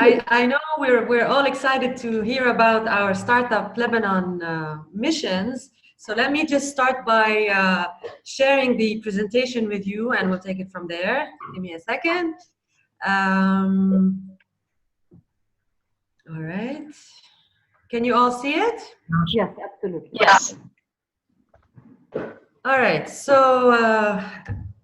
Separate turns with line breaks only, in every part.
I know we're all excited to hear about our Startup Lebanon missions. So let me just start by sharing the presentation with you, and we'll take it from there. Give me a second. All right. Can you all see it?
Yes, absolutely.
Yes.
All right. So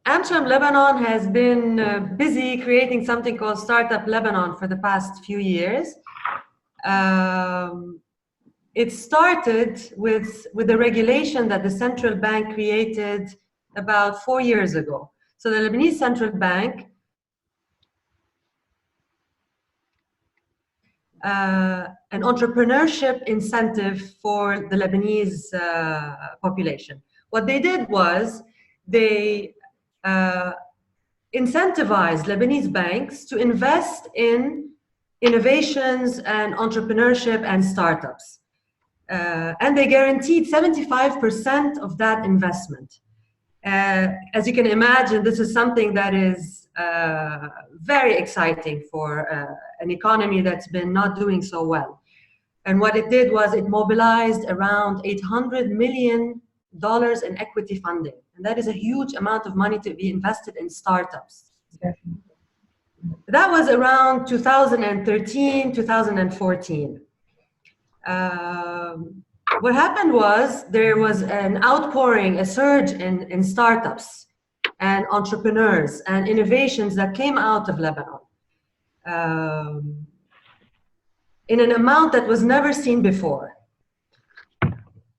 AmCham Lebanon has been busy creating something called Startup Lebanon for the past few years. It started with the regulation that the central bank created about 4 years ago. So the Lebanese central bank an entrepreneurship incentive for the Lebanese population. What they did was they incentivized Lebanese banks to invest in innovations and entrepreneurship and startups. And they guaranteed 75% of that investment. As you can imagine, this is something that is very exciting for an economy that's been not doing so well. And what it did was it mobilized around $800 million in equity funding. And that is a huge amount of money to be invested in startups. That was around 2013, 2014. What happened was there was an outpouring, a surge in startups and entrepreneurs and innovations that came out of Lebanon in an amount that was never seen before.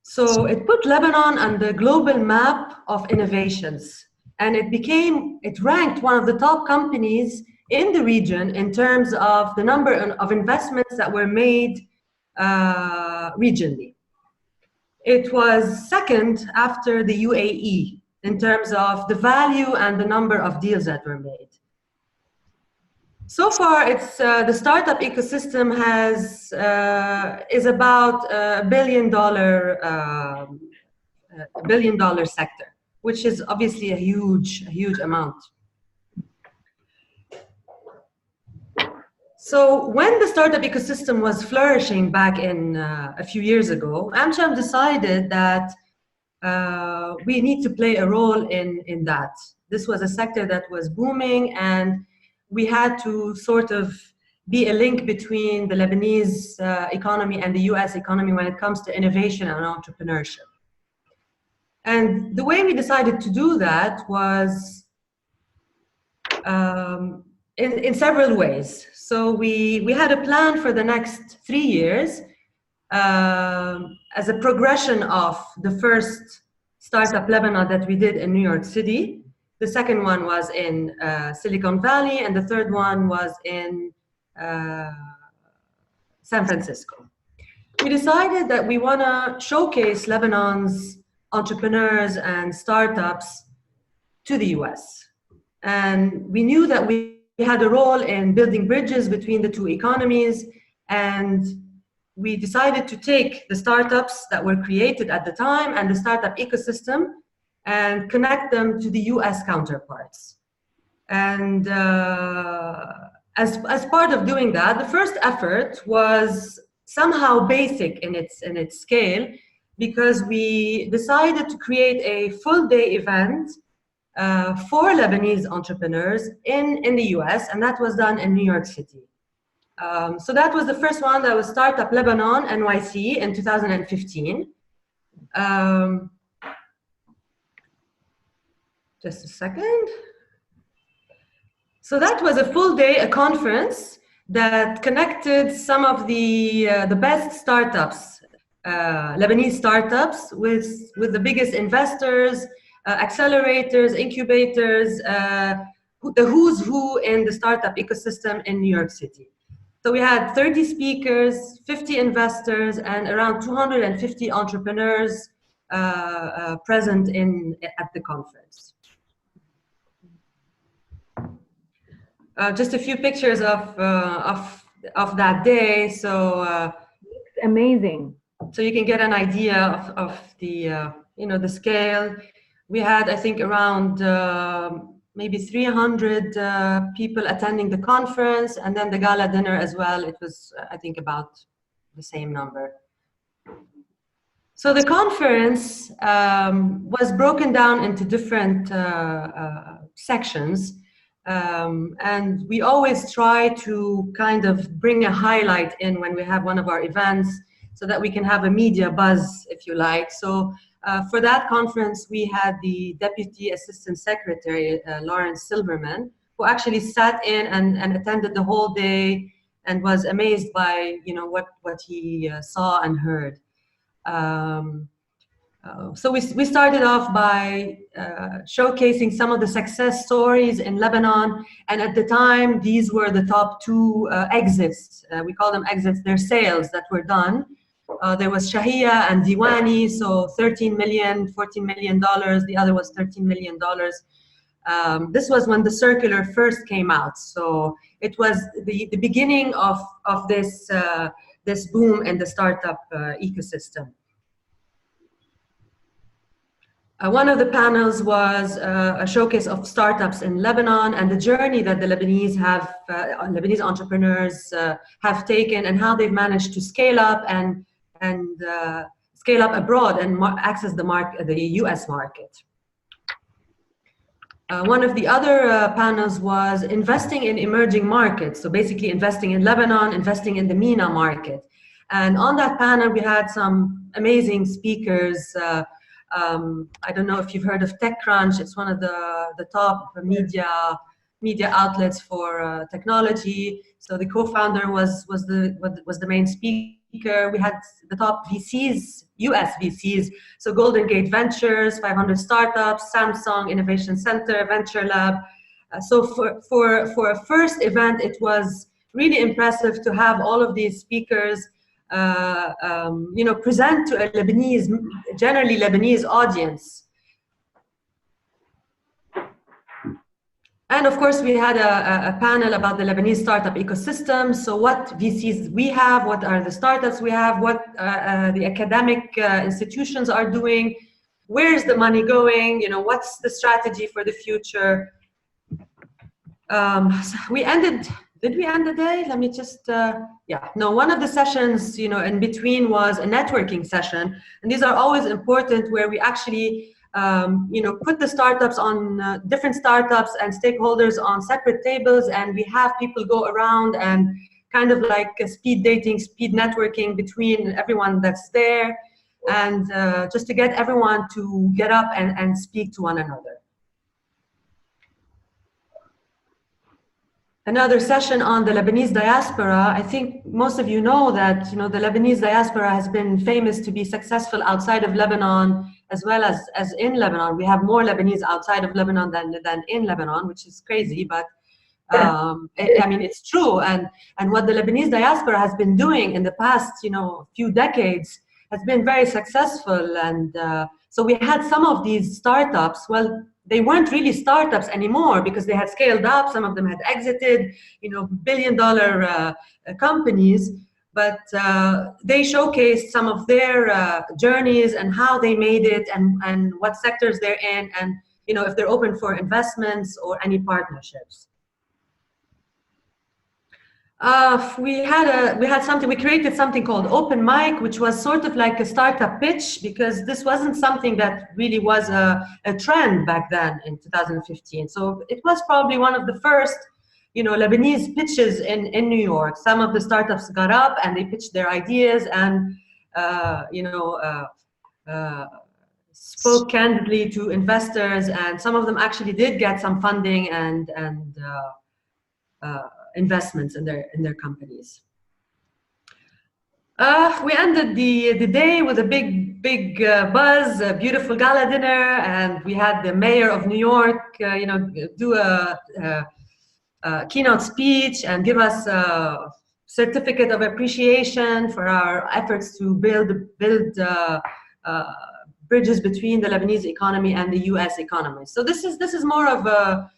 So it put Lebanon on the global map of innovations, and it ranked one of the top companies in the region in terms of the number of investments that were made regionally. It was second after the UAE in terms of the value and the number of deals that were made. So far, it's the startup ecosystem is about a $1 billion sector, which is obviously a huge amount. So when the startup ecosystem was flourishing back in a few years ago, AmCham decided that we need to play a role in that. This was a sector that was booming, and we had to sort of be a link between the Lebanese economy and the US economy when it comes to innovation and entrepreneurship. And the way we decided to do that was in several ways. So we had a plan for the next 3 years as a progression of the first Startup Lebanon that we did in New York City. The second one was in Silicon Valley, and the third one was in San Francisco. We decided that we want to showcase Lebanon's entrepreneurs and startups to the US. And we knew that we had a role in building bridges between the two economies, and we decided to take the startups that were created at the time and the startup ecosystem and connect them to the US counterparts. And as part of doing that, the first effort was somehow basic in its scale, because we decided to create a full-day event for Lebanese entrepreneurs in the US, and that was done in New York City. So that was the first one. That was Startup Lebanon NYC in 2015. Just a second. So that was a full day, a conference that connected some of the best startups, Lebanese startups, with the biggest investors, accelerators, incubators, the who's who in the startup ecosystem in New York City. So we had 30 speakers, 50 investors, and around 250 entrepreneurs present at the conference. Just a few pictures of that day. So
it's amazing.
So you can get an idea of the the scale. We had, I think, around maybe 300 people attending the conference, and then the gala dinner as well. It was, I think, about the same number. So the conference was broken down into different sections. And we always try to kind of bring a highlight in when we have one of our events so that we can have a media buzz, if you like. So for that conference, we had the Deputy Assistant Secretary, Lawrence Silverman, who actually sat in and attended the whole day and was amazed by, you know, what he saw and heard. So we started off by showcasing some of the success stories in Lebanon, and at the time these were the top two exits. We call them exits. They're sales that were done. There was Shahia and Diwani, so $13 million, $14 million. The other was $13 million. This was when the circular first came out, so it was the beginning of this this boom in the startup ecosystem. One of the panels was a showcase of startups in Lebanon and the journey that the Lebanese entrepreneurs have taken, and how they've managed to scale up and scale up abroad and access the US market. One of the other panels was investing in emerging markets. So basically investing in Lebanon, investing in the MENA market. And on that panel, we had some amazing speakers. I don't know if you've heard of TechCrunch. It's one of the top media outlets for technology. So the co-founder was the main speaker. We had the top VCs, US VCs. So Golden Gate Ventures, 500 Startups, Samsung Innovation Center, Venture Lab. So for a first event, it was really impressive to have all of these speakers you know, present to a generally Lebanese audience. And of course, we had a panel about the Lebanese startup ecosystem. So what VCs we have, what are the startups we have, what the academic institutions are doing, where's the money going, you know, what's the strategy for the future. So we ended. Did we end the day? Let me just, yeah. No, one of the sessions, you know, in between was a networking session. And these are always important, where we actually, you know, put the startups on, different startups and stakeholders on separate tables. And we have people go around and kind of like speed dating, speed networking between everyone that's there. And just to get everyone to get up and speak to one another. Another session on the Lebanese diaspora. I think most of you know that, you know, the Lebanese diaspora has been famous to be successful outside of Lebanon as well as in Lebanon. We have more Lebanese outside of Lebanon than in Lebanon, which is crazy, but I mean, it's true. And what the Lebanese diaspora has been doing in the past, you know, few decades has been very successful. And so we had some of these startups. Well, they weren't really startups anymore because they had scaled up. Some of them had exited, you know, billion-dollar companies. But they showcased some of their journeys and how they made it, and what sectors they're in, and, you know, if they're open for investments or any partnerships. We created something called Open Mic, which was sort of like a startup pitch, because this wasn't something that really was a trend back then in 2015. So it was probably one of the first, you know, Lebanese pitches in New York. Some of the startups got up and they pitched their ideas and, you know, spoke candidly to investors, and some of them actually did get some funding and investments in their companies. We ended the day with a big buzz, a beautiful gala dinner, and we had the mayor of New York, you know, do a keynote speech and give us a certificate of appreciation for our efforts to build bridges between the Lebanese economy and the U.S. economy. So this is more of a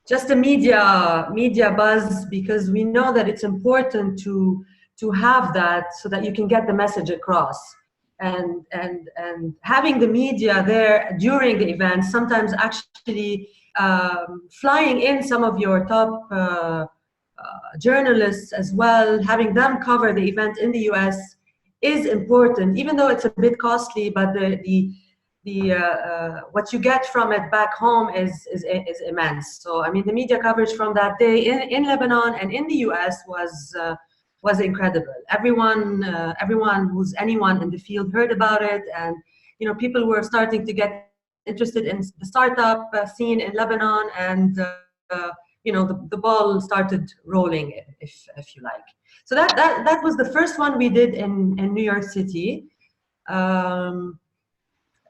just a media buzz, because we know that it's important to have that so that you can get the message across. and having the media there during the event, sometimes actually flying in some of your top journalists as well, having them cover the event in the US is important, even though it's a bit costly, but what you get from it back home is immense. So I mean, the media coverage from that day in Lebanon and in the US was incredible. Everyone anyone in the field heard about it, and people were starting to get interested in the startup scene in Lebanon, and the ball started rolling, if you like. So that was the first one we did in New York City.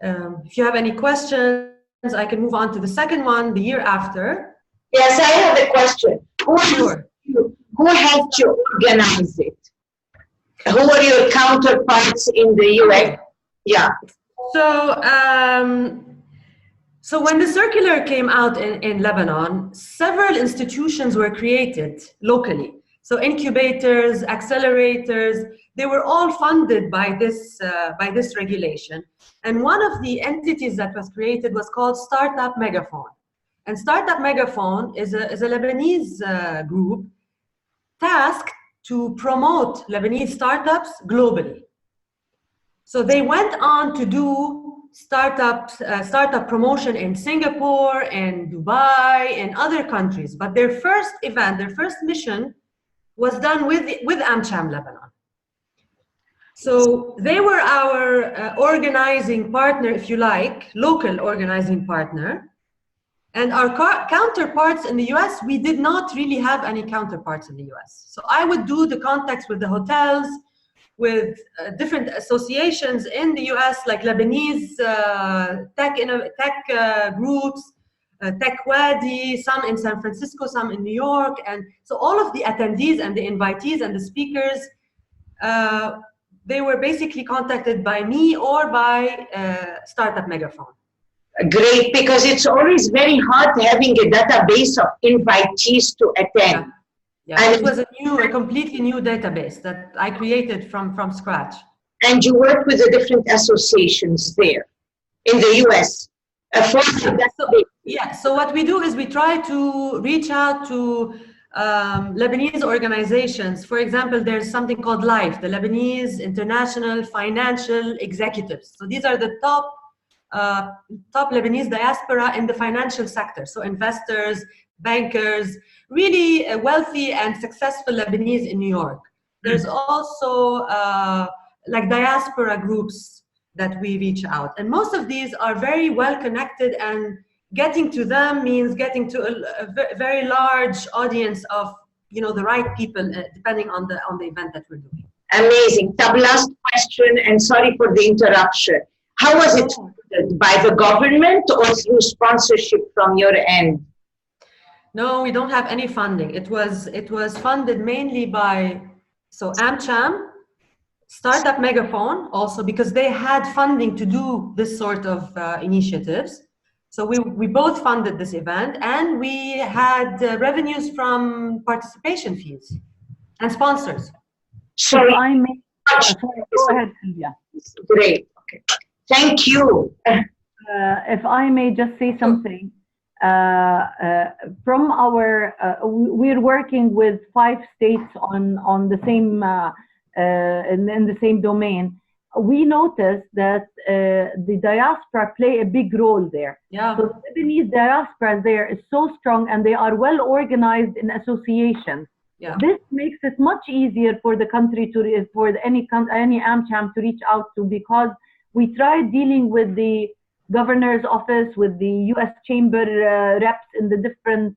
If you have any questions, I can move on to the second one, the year after.
Yes, I have a question.
Sure.
Who helped you organize it? Who were your counterparts in the US? Yeah.
So when the circular came out in Lebanon, several institutions were created locally. So incubators, accelerators, they were all funded by this regulation. And one of the entities that was created was called StartUp Megaphone. And StartUp Megaphone is a Lebanese group tasked to promote Lebanese startups globally. So they went on to do startup promotion in Singapore and Dubai and other countries. But their first event, their first mission was done with AmCham Lebanon. So they were our organizing partner, if you like, local organizing partner. And our counterparts in the US, we did not really have any counterparts in the US. So I would do the contacts with the hotels, with different associations in the US, like Lebanese tech groups, Tech Wadi, some in San Francisco, some in New York. And so all of the attendees and the invitees and the speakers, they were basically contacted by me or by Startup Megaphone.
Great, because it's always very hard having a database of invitees to attend.
Yeah, and it was a completely new database that I created from scratch.
And you work with the different associations there in the US.
So what we do is we try to reach out to Lebanese organizations. For example, there's something called LIFE, the Lebanese International Financial Executives. So these are the top Lebanese diaspora in the financial sector. So investors, bankers, really wealthy and successful Lebanese in New York. There's also like diaspora groups that we reach out. And most of these are very well connected, and getting to them means getting to a very large audience of the right people, depending on the event that we're doing.
Amazing. Last question, and sorry for the interruption. How was it funded? By the government or through sponsorship from your end?
No, we don't have any funding. It was funded mainly by AmCham, Startup Megaphone, also because they had funding to do this sort of initiatives. So we both funded this event, and we had revenues from participation fees and sponsors.
Sorry,
go ahead, Sylvia.
Great. Okay. Thank you.
If I may just say something, from our, we're working with 5 states on the same in the same domain. We noticed that the diaspora play a big role there.
Yeah.
So the Lebanese diaspora there is so strong, and they are well organized in associations.
Yeah.
This makes it much easier for the country for any AmCham to reach out to, because we tried dealing with the governor's office, with the U.S. chamber reps in the different.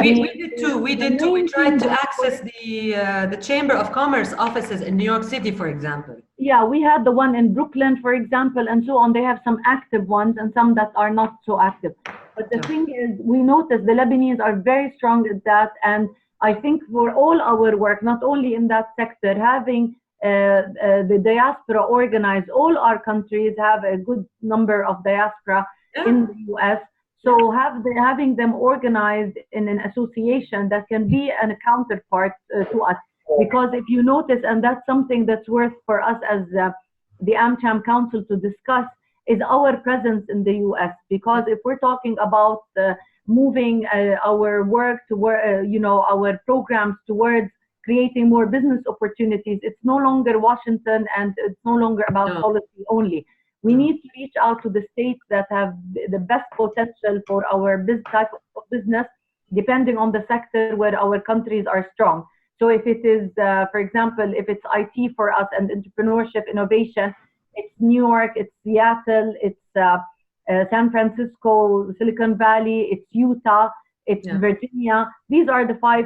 We did too. We tried to access the Chamber of Commerce offices in New York City, for example.
Yeah, we had the one in Brooklyn, for example, and so on. They have some active ones and some that are not so active. But the thing is, we noticed the Lebanese are very strong at that, and I think for all our work, not only in that sector, having the diaspora organized, all our countries have a good number of diaspora in the US. So having them organized in an association that can be a counterpart to us. Because if you notice, and that's something that's worth for us as the AmCham Council to discuss, is our presence in the US. Because if we're talking about moving our work toward, our programs towards creating more business opportunities, it's no longer Washington and it's no longer about policy only. We need to reach out to the states that have the best potential for our type of business, depending on the sector where our countries are strong. So if it is, for example, if it's IT for us and entrepreneurship, innovation, it's New York, it's Seattle, it's San Francisco, Silicon Valley, it's Utah, it's Virginia. These are the 5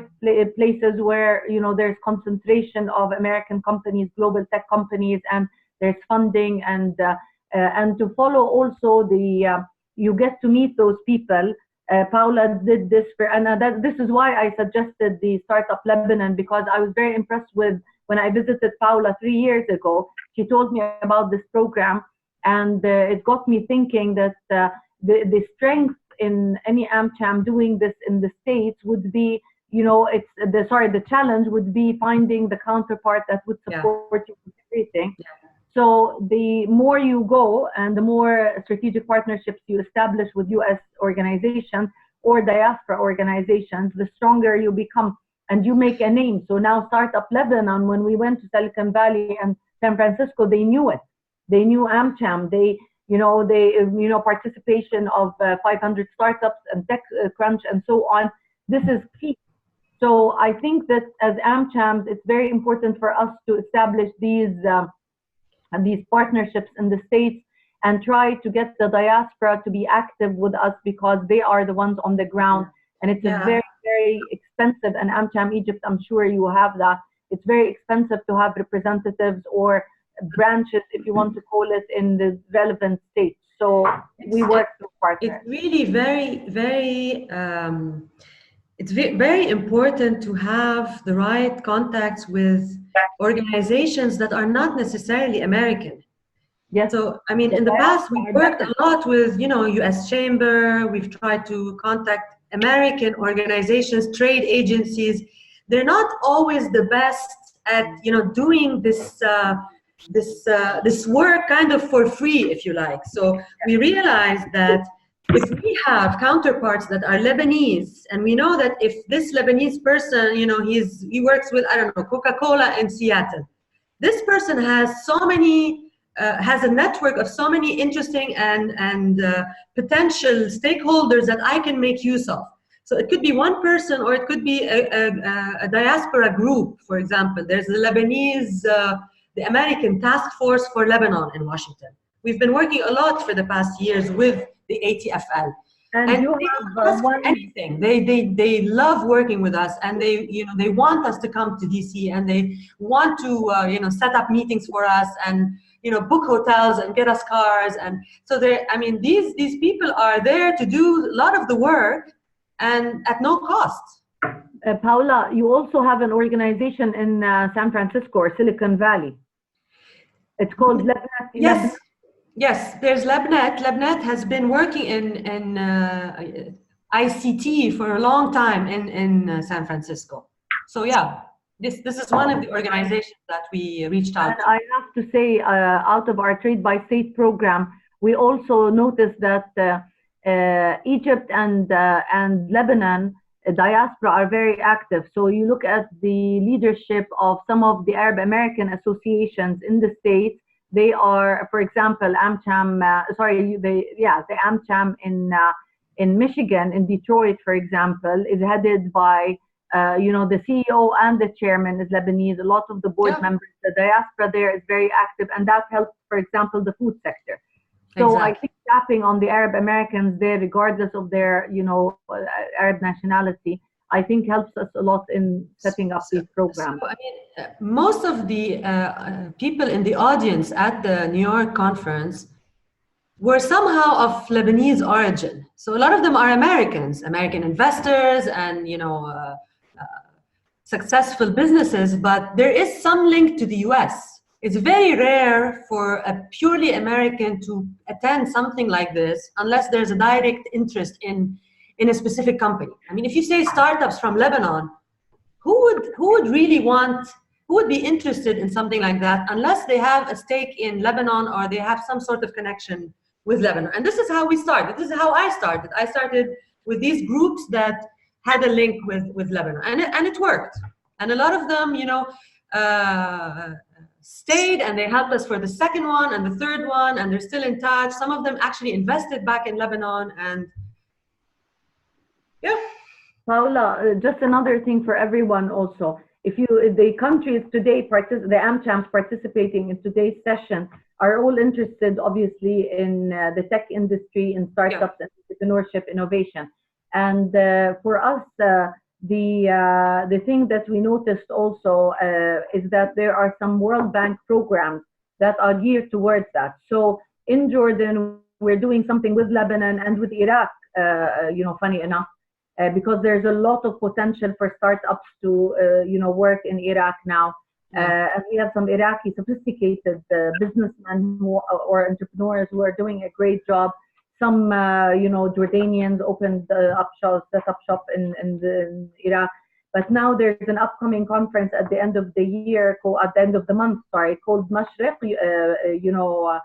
places where, there's concentration of American companies, global tech companies, and there's funding, and to follow also you get to meet those people. Paula did this this is why I suggested the Startup Lebanon, because I was very impressed with when I visited Paula 3 years ago. She told me about this program, and it got me thinking that the strength in any AmCham doing this in the States would be, the challenge would be finding the counterpart that would support you with everything. So the more you go and the more strategic partnerships you establish with US organizations or diaspora organizations, the stronger you become and you make a name. So now Startup Lebanon, when we went to Silicon Valley and San Francisco, they knew it. They knew AmCham. Participation of 500 startups and TechCrunch and so on. This is key. So I think that as AmChams, it's very important for us to establish these partnerships in the States and try to get the diaspora to be active with us, because they are the ones on the ground. And it's a very, very expensive, and AmCham Egypt, I'm sure you have that. It's very expensive to have representatives or branches, if you want to call it, in the relevant states. So we work with partners.
It's really very important to have the right contacts with organizations that are not necessarily American.
Yes.
So, I mean, in the past, we've worked a lot with, US Chamber. We've tried to contact American organizations, trade agencies. They're not always the best at, doing this work kind of for free, if you like. So we realized that if we have counterparts that are Lebanese, and we know that if this Lebanese person, he works with, I don't know, Coca-Cola in Seattle, this person has has a network of so many interesting and potential stakeholders that I can make use of. So it could be one person, or it could be a diaspora group. For example, there's the Lebanese, the American Task Force for Lebanon in Washington. We've been working a lot for the past years with the ATFL. And you have anything. They love working with us, and they want us to come to DC, and they want to set up meetings for us, and book hotels and get us cars. And so these people are there to do a lot of the work and at no cost.
Paula, you also have an organization in San Francisco or Silicon Valley. It's called Lebanon.
Yes, there's LabNet. LabNet has been working in ICT for a long time in San Francisco. So this is one of the organizations that we reached out to.
I have to say, out of our Trade by State program, we also noticed that Egypt and Lebanon diaspora are very active. So you look at the leadership of some of the Arab American associations in the States. They are, for example, AmCham, the AmCham in Michigan, in Detroit, for example, is headed by, the CEO and the chairman is Lebanese. A lot of the board members, the diaspora there is very active, and that helps, for example, the food sector. So I think tapping on the Arab Americans there, regardless of their, Arab nationality, I think helps us a lot in setting up these programs.
So, most of the people in the audience at the New York conference were somehow of Lebanese origin. So a lot of them are American investors and, successful businesses, but there is some link to the US. It's very rare for a purely American to attend something like this unless there's a direct interest in a specific company. I mean, if you say startups from Lebanon, who would be interested in something like that unless they have a stake in Lebanon or they have some sort of connection with Lebanon? And this is how we started. This is how I started. I started with these groups that had a link with Lebanon, and it worked. And a lot of them, stayed, and they helped us for the second one and the third one, and they're still in touch. Some of them actually invested back in Lebanon, and yeah.
Paula, just another thing for everyone also. If the countries today, the AmChams participating in today's session are all interested, obviously, in the tech industry, in startups and entrepreneurship innovation. And for us, the thing that we noticed also is that there are some World Bank programs that are geared towards that. So in Jordan, we're doing something with Lebanon and with Iraq, funny enough. Because there's a lot of potential for startups to, work in Iraq now. And we have some Iraqi sophisticated businessmen or entrepreneurs who are doing a great job. Some, Jordanians opened set up shop in Iraq. But now there's an upcoming conference at the end of the year, at the end of the month, called Mashriq, the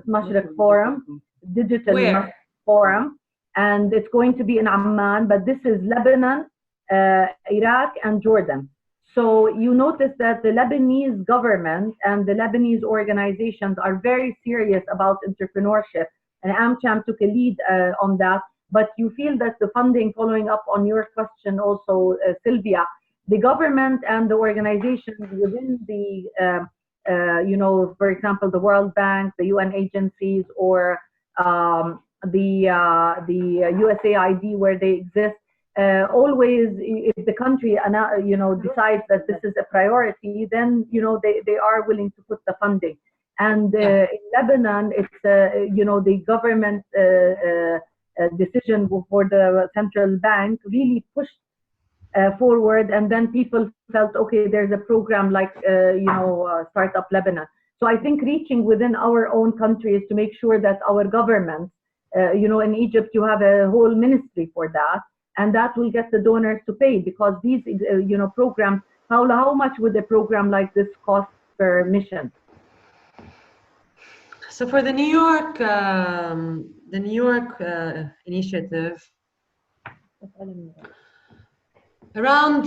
Mashriq Forum, Digital Mashriq Forum. And it's going to be in Amman, but this is Lebanon, Iraq, and Jordan. So you notice that the Lebanese government and the Lebanese organizations are very serious about entrepreneurship, and AmCham took a lead on that. But you feel that the funding, following up on your question also, Sylvia, the government and the organizations within the, for example, the World Bank, the UN agencies, or the USAID, where they exist, always, if the country decides that this is a priority, then they are willing to put the funding. And in Lebanon, it's the government decision for the central bank really pushed forward, and then people felt, okay, there's a program like Startup Lebanon. So I think reaching within our own country is to make sure that our government, in Egypt, you have a whole ministry for that, and that will get the donors to pay, because these, programs, how much would a program like this cost per mission?
So for the New York initiative, around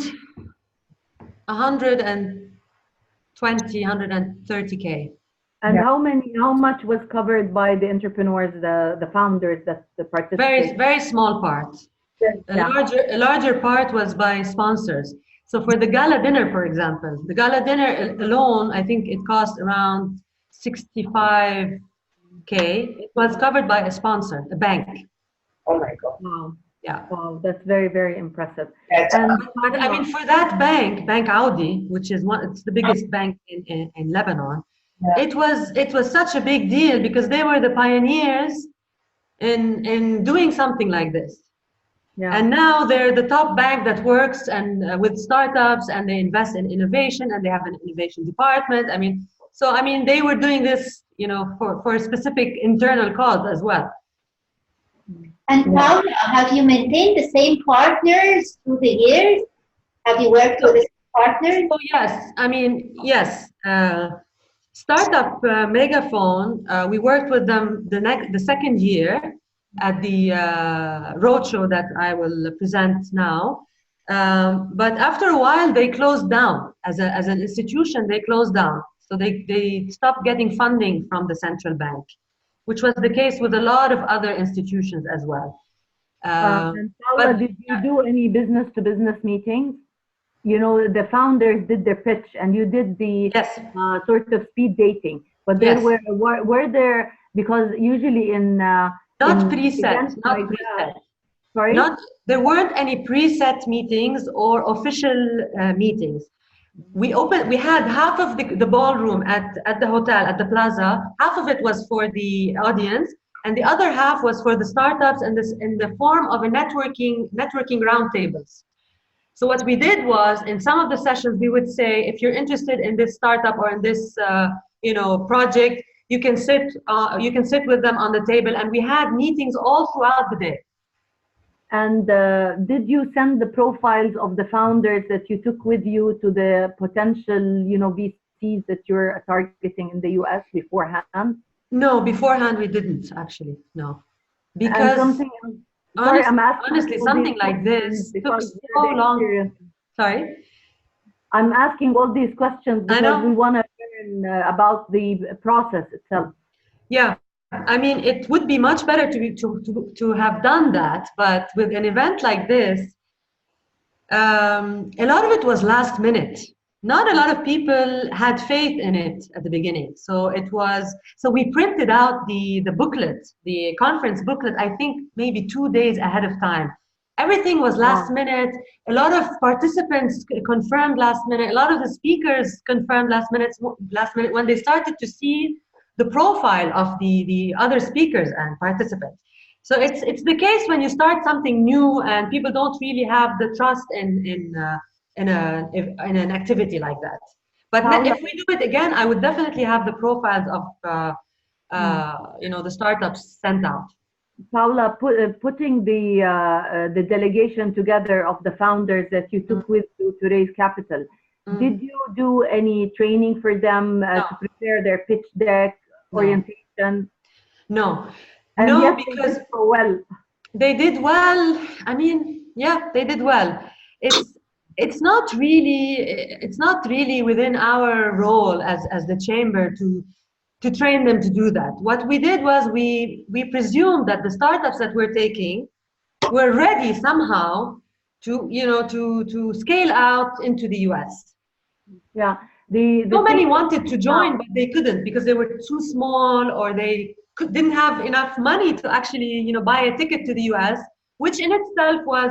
130K.
And how much was covered by the entrepreneurs, the founders that participated?
Very small part. A larger part was by sponsors. So for the gala dinner, for example, the gala dinner alone, I think it cost around 65K. It was covered by a sponsor, a bank.
Oh my God.
Wow.
Yeah.
Wow, that's very, very impressive.
But I mean, for that bank, Bank Audi, which is it's the biggest bank in Lebanon, it was such a big deal because they were the pioneers in doing something like this. Yeah. And now they're the top bank that works and with startups, and they invest in innovation, and they have an innovation department. They were doing this, for a specific internal cause as well.
And Paula, have you maintained the same partners through the years? Have you worked with the partners?
Oh yes. Startup Megaphone, we worked with them the second year at the roadshow that I will present now. But after a while, they closed down. As an institution, they closed down. So they stopped getting funding from the central bank, which was the case with a lot of other institutions as well.
And Paula, did you do any business-to-business meetings? The founders did their pitch, and you did the sort of speed dating. But there were there, because usually
not preset.
Sorry?
There weren't any preset meetings or official meetings. We had half of the ballroom at the hotel, at the plaza. Half of it was for the audience, and the other half was for the startups, and this in the form of a networking roundtables. So what we did was, in some of the sessions, we would say, if you're interested in this startup or in this project, you can sit with them on the table, and we had meetings all throughout the day.
And did you send the profiles of the founders that you took with you to the potential, VCs that you're targeting in the US beforehand?
No, beforehand we didn't actually. No,
And
because
something else. Sorry, I'm asking
honestly,
all
something
these
like this
questions
took
because
so
we're the
long.
experienced.
Sorry.
I'm asking all these questions
I
because
know.
we want to learn about the process itself.
Yeah, I mean, it would be much better to have done that, but with an event like this, a lot of it was last minute. Not a lot of people had faith in it at the beginning. So we printed out the booklet, the conference booklet, I think maybe 2 days ahead of time. Everything was last minute. A lot of participants confirmed last minute. A lot of the speakers confirmed last minute when they started to see the profile of the other speakers and participants. So it's the case when you start something new and people don't really have the trust in an activity like that. But if we do it again, I would definitely have the profiles of the startups sent out.
Paula, putting the delegation together of the founders that you took with you to raise capital, did you do any training for them to prepare their pitch deck, orientation?
No.
And
no,
yes,
because
they did so well.
They did well. I mean, yeah, they did well. It's not really within our role as the chamber to train them to do that. What we did was we presumed that the startups that we're taking were ready somehow to scale out into the US.
Yeah.
So many wanted to join, but they couldn't because they were too small or they didn't have enough money to actually, buy a ticket to the US, which in itself was,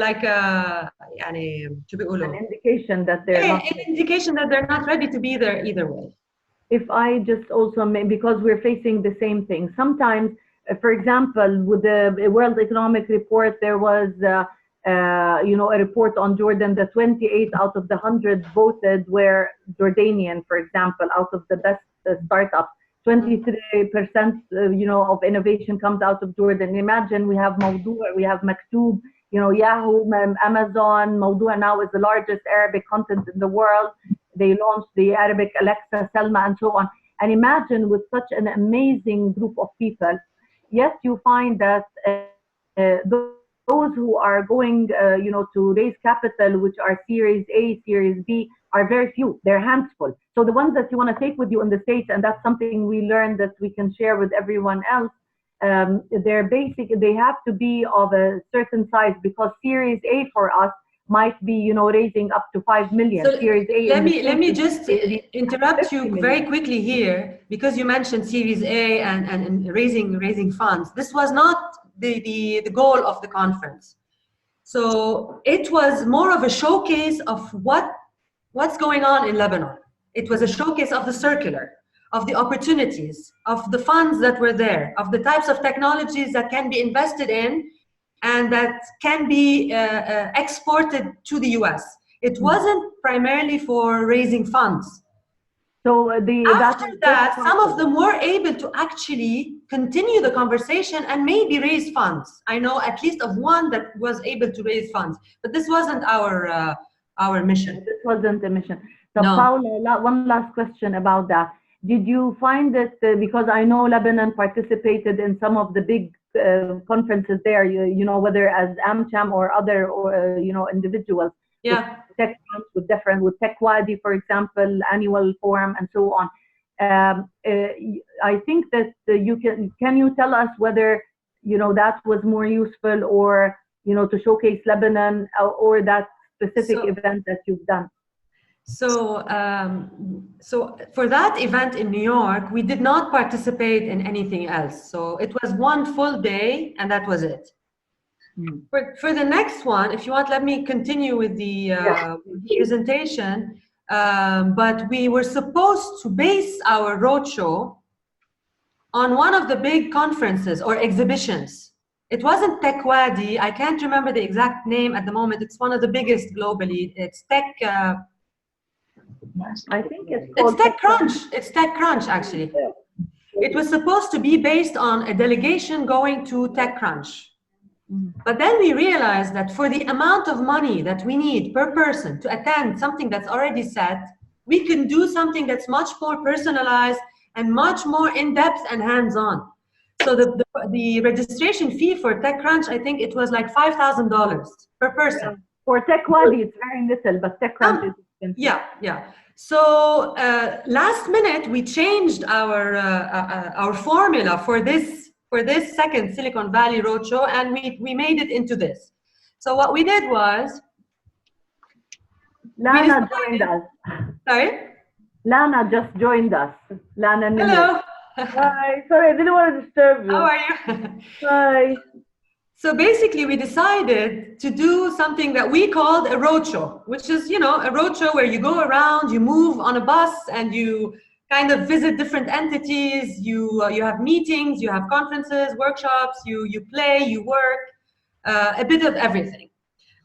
like an
indication that
they're not ready to be there either way.
If I just also, because we're facing the same thing. Sometimes, for example, with the World Economic Report, there was a report on Jordan that 28 out of the 100 voted were Jordanian, for example, out of the best startups. 23%, of innovation comes out of Jordan. Imagine we have Mawdu', we have Maktub, Yahoo, Amazon. Mawdu' now is the largest Arabic content in the world. They launched the Arabic Alexa, Selma, and so on. And imagine with such an amazing group of people, yet you find that those who are going, to raise capital, which are Series A, Series B, are very few. They're handful. So the ones that you want to take with you in the States, and that's something we learned that we can share with everyone else, they have to be of a certain size, because Series A for us might be, raising up to 5 million.
So
Series A.
Let me just interrupt you very quickly here, because you mentioned Series A and raising funds. This was not the goal of the conference. So it was more of a showcase of what's going on in Lebanon. It was a showcase of the circular, of the opportunities, of the funds that were there, of the types of technologies that can be invested in and that can be exported to the US. It wasn't primarily for raising funds.
So
after that, some of them were able to actually continue the conversation and maybe raise funds. I know at least of one that was able to raise funds, but this wasn't our mission.
This wasn't the mission. So
no.
Paula, one last question about that. Did you find that, because I know Lebanon participated in some of the big conferences there, whether as AmCham or other, individuals,
yeah,
tech with Tech Wadi, for example, annual forum and so on. I think that can you tell us whether, that was more useful or, to showcase Lebanon or that specific event that you've done?
So for that event in New York, we did not participate in anything else. So it was one full day and that was it. For the next one, if you want, let me continue with the presentation. But we were supposed to base our roadshow on one of the big conferences or exhibitions. It wasn't Tech Wadi. I can't remember the exact name at the moment. It's one of the biggest globally. It's Tech.
I think it's called
TechCrunch. It's TechCrunch, actually. It was supposed to be based on a delegation going to TechCrunch. But then we realized that for the amount of money that we need per person to attend something that's already set, we can do something that's much more personalized and much more in-depth and hands-on. So the registration fee for TechCrunch, I think it was like $5,000 per person.
Yeah. For TechWadi, it's very little, but TechCrunch is expensive.
Yeah. So last minute, we changed our formula for this second Silicon Valley Roadshow, and we made it into this. So what we did was...
Lana joined us.
Sorry?
Lana just joined us. Lana Nimmer.
Hello.
Hi. Sorry, I didn't want to disturb you.
How are you?
Hi.
So basically, we decided to do something that we called a roadshow, which is, a roadshow where you go around, you move on a bus, and you kind of visit different entities. You have meetings, you have conferences, workshops, you play, you work, a bit of everything.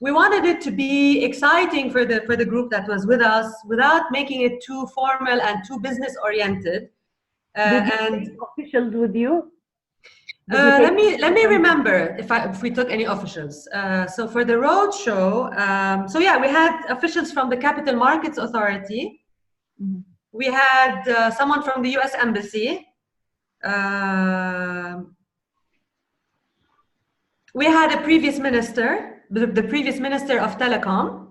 We wanted it to be exciting for the group that was with us, without making it too formal and too business oriented.
Did you take officials with you?
Let me remember if we took any officials. So for the roadshow, we had officials from the Capital Markets Authority.
Mm-hmm.
We had someone from the U.S. Embassy. We had a previous minister, the previous minister of Telecom,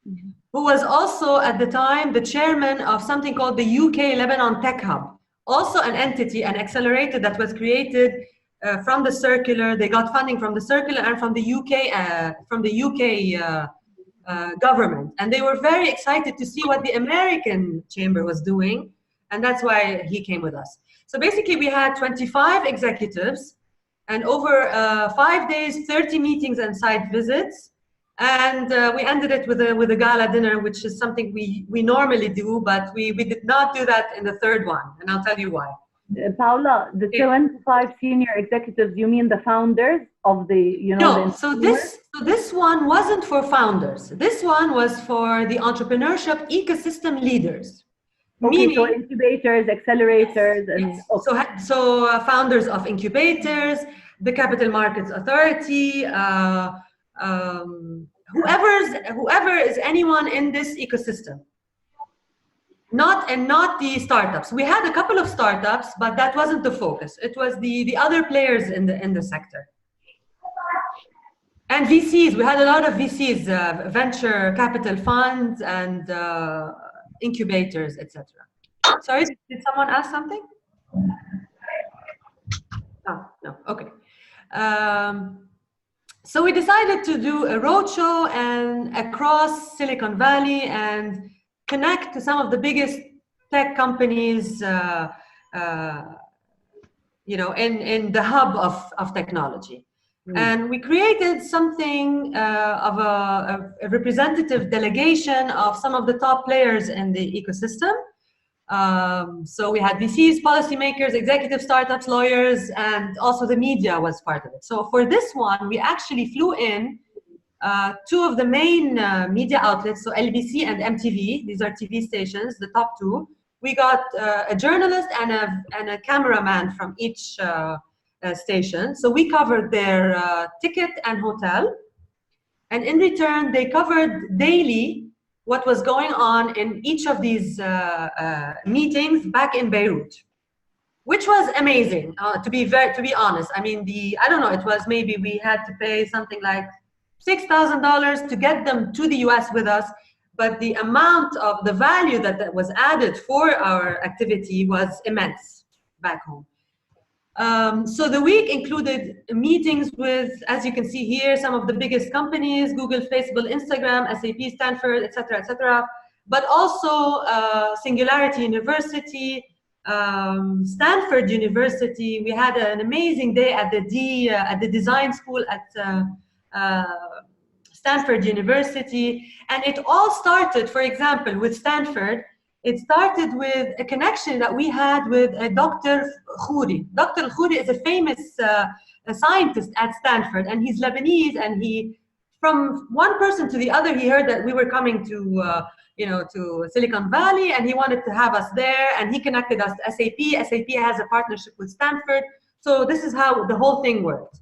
mm-hmm. who was also at the time the chairman of something called the UK Lebanon Tech Hub, also an entity, an accelerator that was created from the circular. They got funding from the circular and from the UK government, and they were very excited to see what the American chamber was doing, and that's why he came with us. So basically, we had 25 executives, and over 5 days, 30 meetings and site visits, and we ended it with a gala dinner, which is something we normally do, but we did not do that in the third one, and I'll tell you why.
Paula, the 25 senior executives, you mean the founders of the,
No, so this one wasn't for founders. This one was for the entrepreneurship ecosystem leaders.
Okay,
Meaning,
so incubators, accelerators, and
yes. Okay. So founders of incubators, the Capital Markets Authority, whoever is anyone in this ecosystem. Not the startups. We had a couple of startups, but that wasn't the focus. It was the other players in the sector. And VCs. We had a lot of VCs, venture capital funds, and incubators, etc. Sorry, did someone ask something? Oh, no. Okay. So we decided to do a roadshow and across Silicon Valley and connect to some of the biggest tech companies, in the hub of technology. Mm. And we created something of a representative delegation of some of the top players in the ecosystem. So we had VCs, policymakers, executive startups, lawyers, and also the media was part of it. So for this one, we actually flew in two of the main media outlets, so LBC and MTV. These are TV stations, the top two. We got a journalist and a cameraman from each station. So we covered their ticket and hotel. And in return, they covered daily what was going on in each of these meetings back in Beirut, which was amazing, to be honest. I mean, I don't know, it was maybe we had to pay something like $6,000 to get them to the US with us, but the amount of the value that was added for our activity was immense back home. So the week included meetings with, as you can see here, some of the biggest companies, Google, Facebook, Instagram, SAP, Stanford, etc., but also Singularity University, Stanford University. We had an amazing day at the design school at Stanford University, and it all started, for example, with Stanford. It started with a connection that we had with Dr. Khouri. Dr. Khouri is a famous scientist at Stanford, and he's Lebanese, and from one person to the other, he heard that we were coming to Silicon Valley, and he wanted to have us there, and he connected us to SAP. SAP has a partnership with Stanford. So this is how the whole thing worked.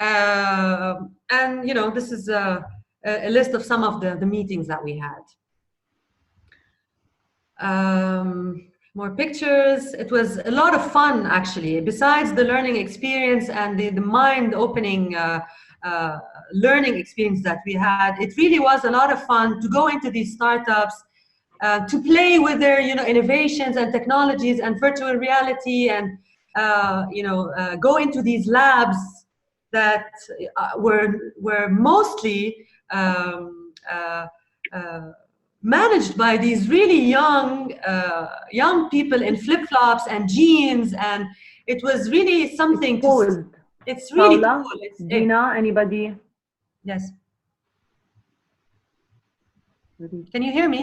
And you know, this is a list of some of the meetings that we had. More pictures. It was a lot of fun, actually. Besides the learning experience and the mind-opening learning experience that we had, it really was a lot of fun to go into these startups, to play with their, you know, innovations and technologies and virtual reality, and you know, go into these labs that were mostly managed by these really young people in flip-flops and jeans, and it was really something
Cool.
It's really
Paula,
cool. It's,
Dina, anybody?
yes. Can you hear me?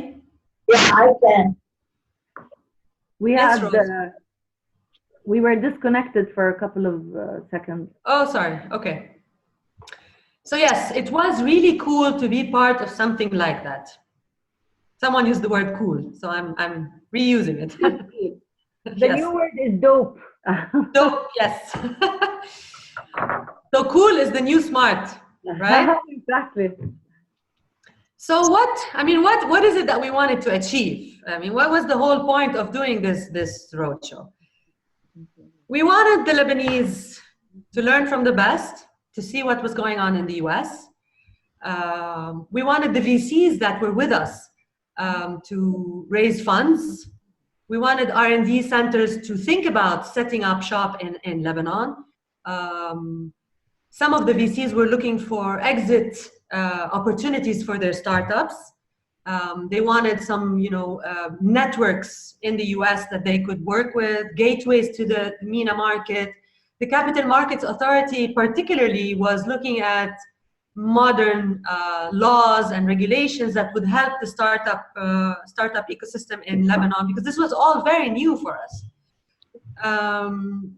Yeah, I can.
We
Yes,
had
Rose.
we were disconnected for a couple of seconds.
Oh, sorry. Okay. So yes, it was really cool to be part of something like that. Someone used the word cool, so I'm reusing it.
The
Yes.
new word is dope.
So yes. So cool is the new smart, right?
Exactly.
So what is it that we wanted to achieve? I mean, what was the whole point of doing this roadshow? We wanted the Lebanese to learn from the best, to see what was going on in the US. We wanted the VCs that were with us to raise funds. We wanted R&D centers to think about setting up shop in Lebanon. Some of the VCs were looking for exit opportunities for their startups. They wanted some, you know, networks in the US that they could work with, gateways to the MENA market. The Capital Markets Authority particularly was looking at modern laws and regulations that would help the startup ecosystem in Lebanon, because this was all very new for us.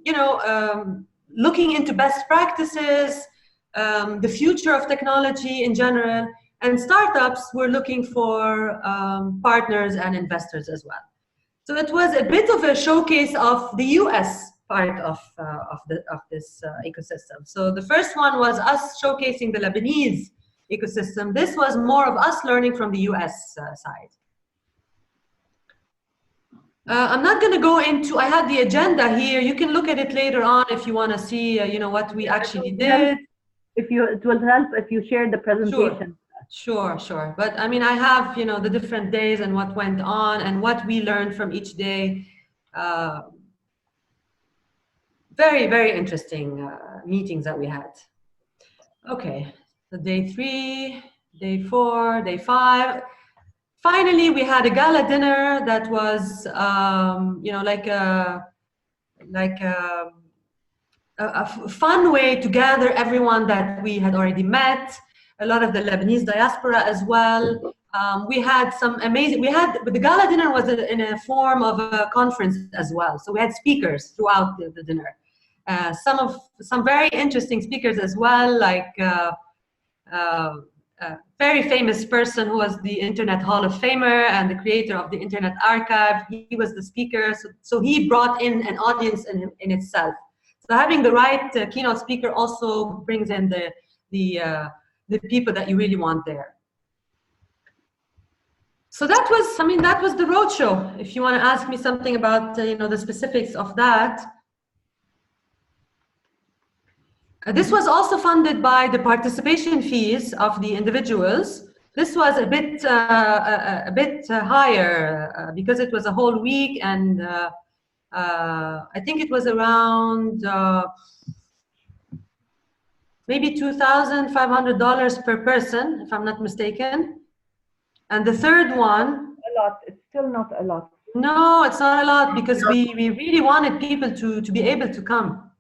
You know, looking into best practices, the future of technology in general, and startups were looking for partners and investors as well. So it was a bit of a showcase of the US part of this ecosystem. So the first one was us showcasing the Lebanese ecosystem. This was more of us learning from the US side. I'm not going to go into, I had the agenda here. You can look at it later on if you want to see, you know, what we actually did.
It will help if you share the presentation.
Sure. But I mean, I have, you know, the different days and what went on and what we learned from each day. Very, very interesting meetings that we had. Okay, so day 3, day 4, day 5. Finally, we had a gala dinner that was, you know, like a fun way to gather everyone that we had already met, a lot of the Lebanese diaspora as well. We had some amazing, the gala dinner was in a form of a conference as well. So we had speakers throughout the dinner. Some very interesting speakers as well, like a very famous person who was the Internet Hall of Famer and the creator of the Internet Archive. He was the speaker, so he brought in an audience in itself. So having the right keynote speaker also brings in the people that you really want there. So that was, I mean, that was the roadshow. If you want to ask me something about, you know, the specifics of that. This was also funded by the participation fees of the individuals. This was a bit higher because it was a whole week, and I think it was around maybe $2,500 per person, if I'm not mistaken. And the third one,
A lot. It's still not a lot.
no, it's not a lot, because we really wanted people to be able to come.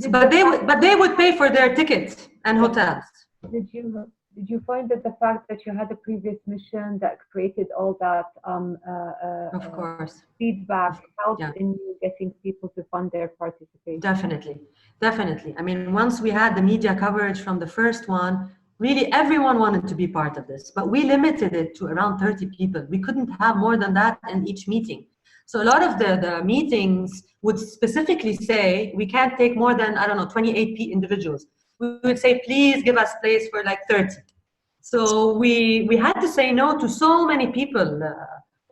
But they would pay for their tickets and hotels.
Did you find that the fact that you had a previous mission that created all that
Of course.
feedback helped in you getting people to fund their participation?
Definitely. I mean, once we had the media coverage from the first one, really everyone wanted to be part of this, but we limited it to around 30 people. We couldn't have more than that in each meeting. So a lot of the meetings would specifically say, we can't take more than, I don't know, 28 individuals. we would say, please give us place for like 30. So we had to say no to so many people.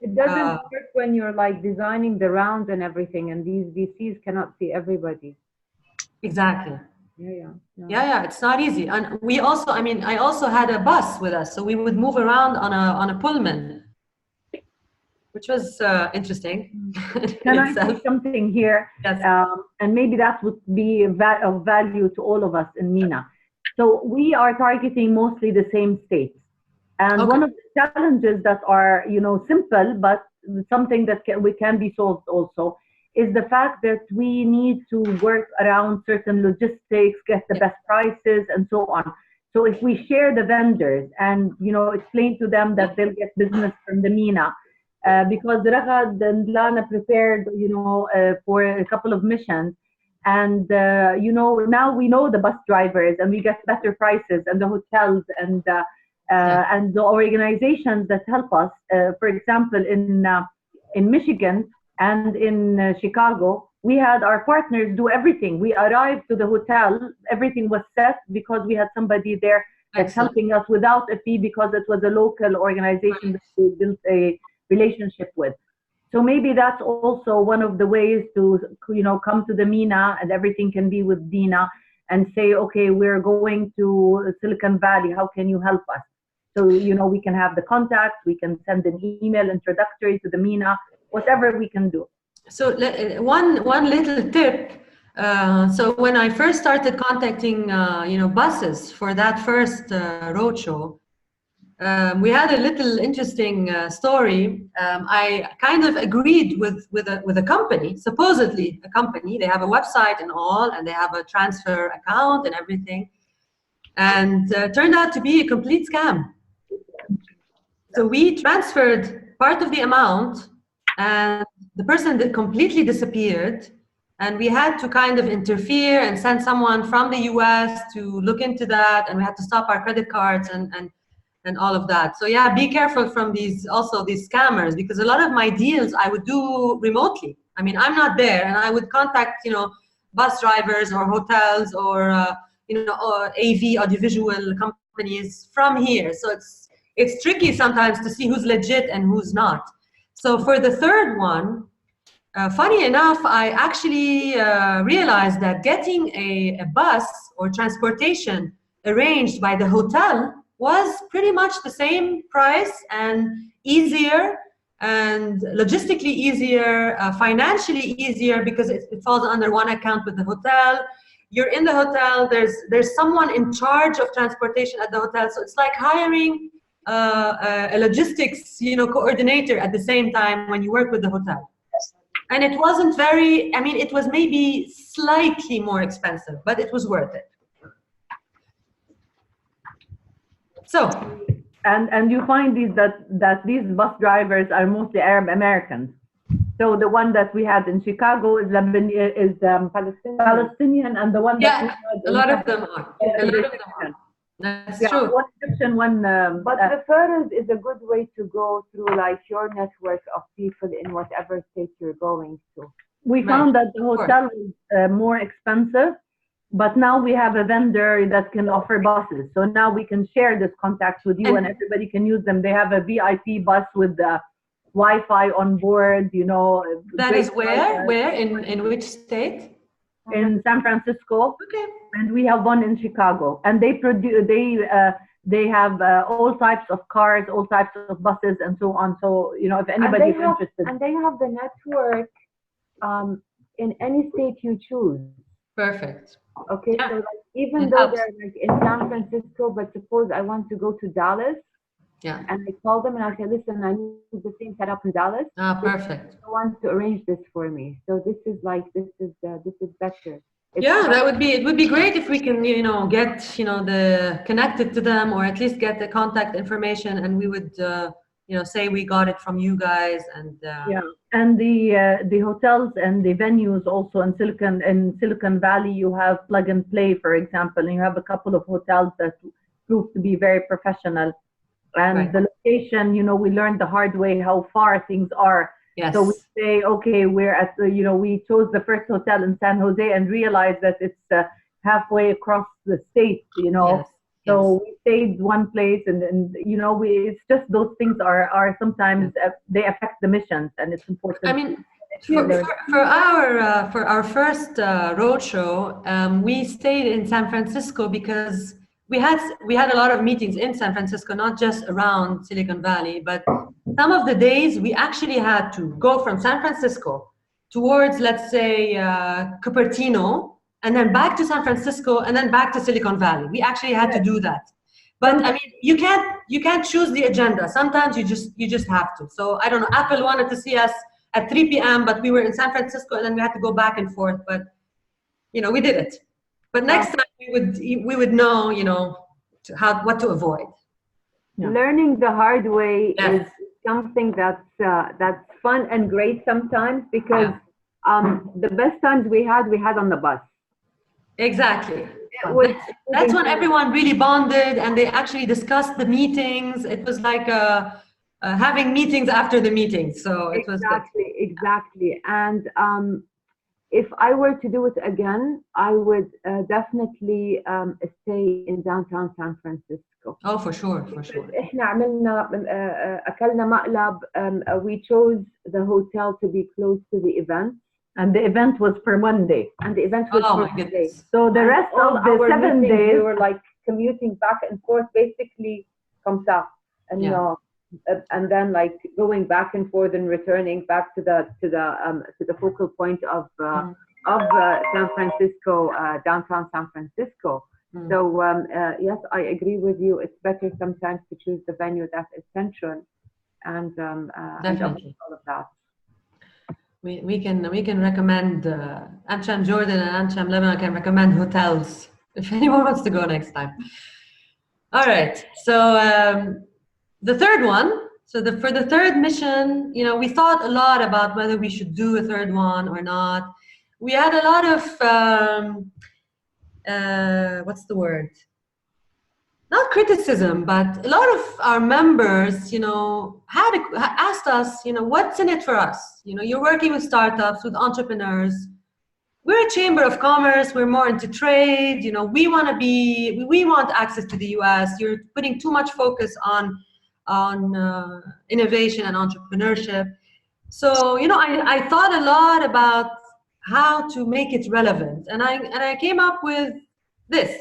It doesn't work when you're like designing the rounds and everything, and these VCs cannot see everybody.
Exactly.
Yeah.
It's not easy. And we also, I mean, I also had a bus with us, so we would move around on a Pullman, which was interesting.
Can I say something here?
Yes.
And maybe that would be of value to all of us in MENA. So we are targeting mostly the same states. And one of the challenges that are, simple, but something that can be solved also, is the fact that we need to work around certain logistics, get the best prices, and so on. So if we share the vendors and, explain to them that they'll get business from the MENA, because Ragad and Lana prepared, for a couple of missions. And, now we know the bus drivers and we get better prices, and the hotels and the organizations that help us. For example, in Michigan and in Chicago, we had our partners do everything. We arrived to the hotel, everything was set because we had somebody there that's helping us without a fee, because it was a local organization that we built a relationship with. So maybe that's also one of the ways to, come to the MENA, and everything can be with Dina, and say, okay, we're going to Silicon Valley, how can you help us? So, we can have the contacts, we can send an email introductory to the MENA, whatever we can do.
So one little tip. So when I first started contacting, buses for that first roadshow, we had a little interesting story. I kind of agreed with a company, supposedly a company. They have a website and all, and they have a transfer account and everything. And turned out to be a complete scam. So we transferred part of the amount, and the person completely disappeared. And we had to kind of interfere and send someone from the US to look into that. And we had to stop our credit cards and all of that. So yeah, be careful from these scammers, because a lot of my deals I would do remotely. I mean, I'm not there, and I would contact, bus drivers or hotels or, or AV audiovisual companies from here. So it's tricky sometimes to see who's legit and who's not. So for the third one, funny enough, I actually realized that getting a bus or transportation arranged by the hotel was pretty much the same price and easier, and logistically easier, financially easier, because it falls under one account with the hotel. You're in the hotel, there's someone in charge of transportation at the hotel, so it's like hiring a logistics coordinator at the same time when you work with the hotel. And it wasn't it was maybe slightly more expensive, but it was worth it. So,
and you find that these bus drivers are mostly Arab Americans. So the one that we had in Chicago is Palestinian, and the one that we had
a lot of them are. That's true.
One Egyptian, one.
But referrals is a good way to go through, like, your network of people in whatever state you're going to.
We found that the hotel is more expensive, but now we have a vendor that can offer buses. So now we can share this contact with you, and everybody can use them. They have a VIP bus with the Wi-Fi on board.
That is where in which state?
In San Francisco.
Okay.
And we have one in Chicago, and they have all types of cars, all types of buses, and so on. So if anybody is interested,
and they have the network in any state you choose.
Perfect.
Okay, so like, even though they're like in San Francisco, but suppose I want to go to Dallas.
Yeah.
And I call them and I say, listen, I need the same setup in Dallas.
Perfect.
I want to arrange this for me. So this is better.
It would be great if we can, get, connected to them, or at least get the contact information, and we would, say we got it from you guys, and
and the hotels and the venues also in Silicon Valley, you have plug and play, for example, and you have a couple of hotels that prove to be very professional. And the location, we learned the hard way how far things are.
Yes.
So we say, okay, we're at we chose the first hotel in San Jose and realized that it's halfway across the state, you know.
Yes.
So we stayed one place, and you know, it's just those things are sometimes they affect the missions, and it's important.
I mean, for our first roadshow, we stayed in San Francisco because we had a lot of meetings in San Francisco, not just around Silicon Valley, but some of the days we actually had to go from San Francisco towards, let's say, Cupertino, and then back to San Francisco, and then back to Silicon Valley. We actually had to do that. But I mean, you can't choose the agenda. Sometimes you just have to. So I don't know. Apple wanted to see us at 3 p.m., but we were in San Francisco, and then we had to go back and forth. But you know, we did it. But next time we would know, you know, what to avoid.
Yeah. Learning the hard way is something that's fun and great sometimes, because the best times we had on the bus.
Exactly. That's when everyone really bonded, and they actually discussed the meetings. It was like having meetings after the meetings. So it was
exactly. And if I were to do it again, I would definitely stay in downtown San Francisco.
Oh, for sure.
إحنا عملنا أكلنا مقلب. We chose the hotel to be close to the event.
And the event was for one day.
And the event was for 1 day.
So the rest of the 7 days,
we were like commuting back and forth, basically, comme ça. And then like going back and forth and returning back to the focal point of San Francisco, downtown San Francisco. So yes, I agree with you. It's better sometimes to choose the venue that is central, and all of that.
We can recommend AmCham Jordan and AmCham Lebanon can recommend hotels if anyone wants to go next time. All right, so the third one. So for the third mission, you know, we thought a lot about whether we should do a third one or not. We had a lot of what's the word? Not criticism, but a lot of our members, you know, asked us, you know, what's in it for us? You know, you're working with startups, with entrepreneurs. We're a chamber of commerce. We're more into trade. You know, we want access to the US. You're putting too much focus on innovation and entrepreneurship. So, you know, I thought a lot about how to make it relevant. And I came up with this.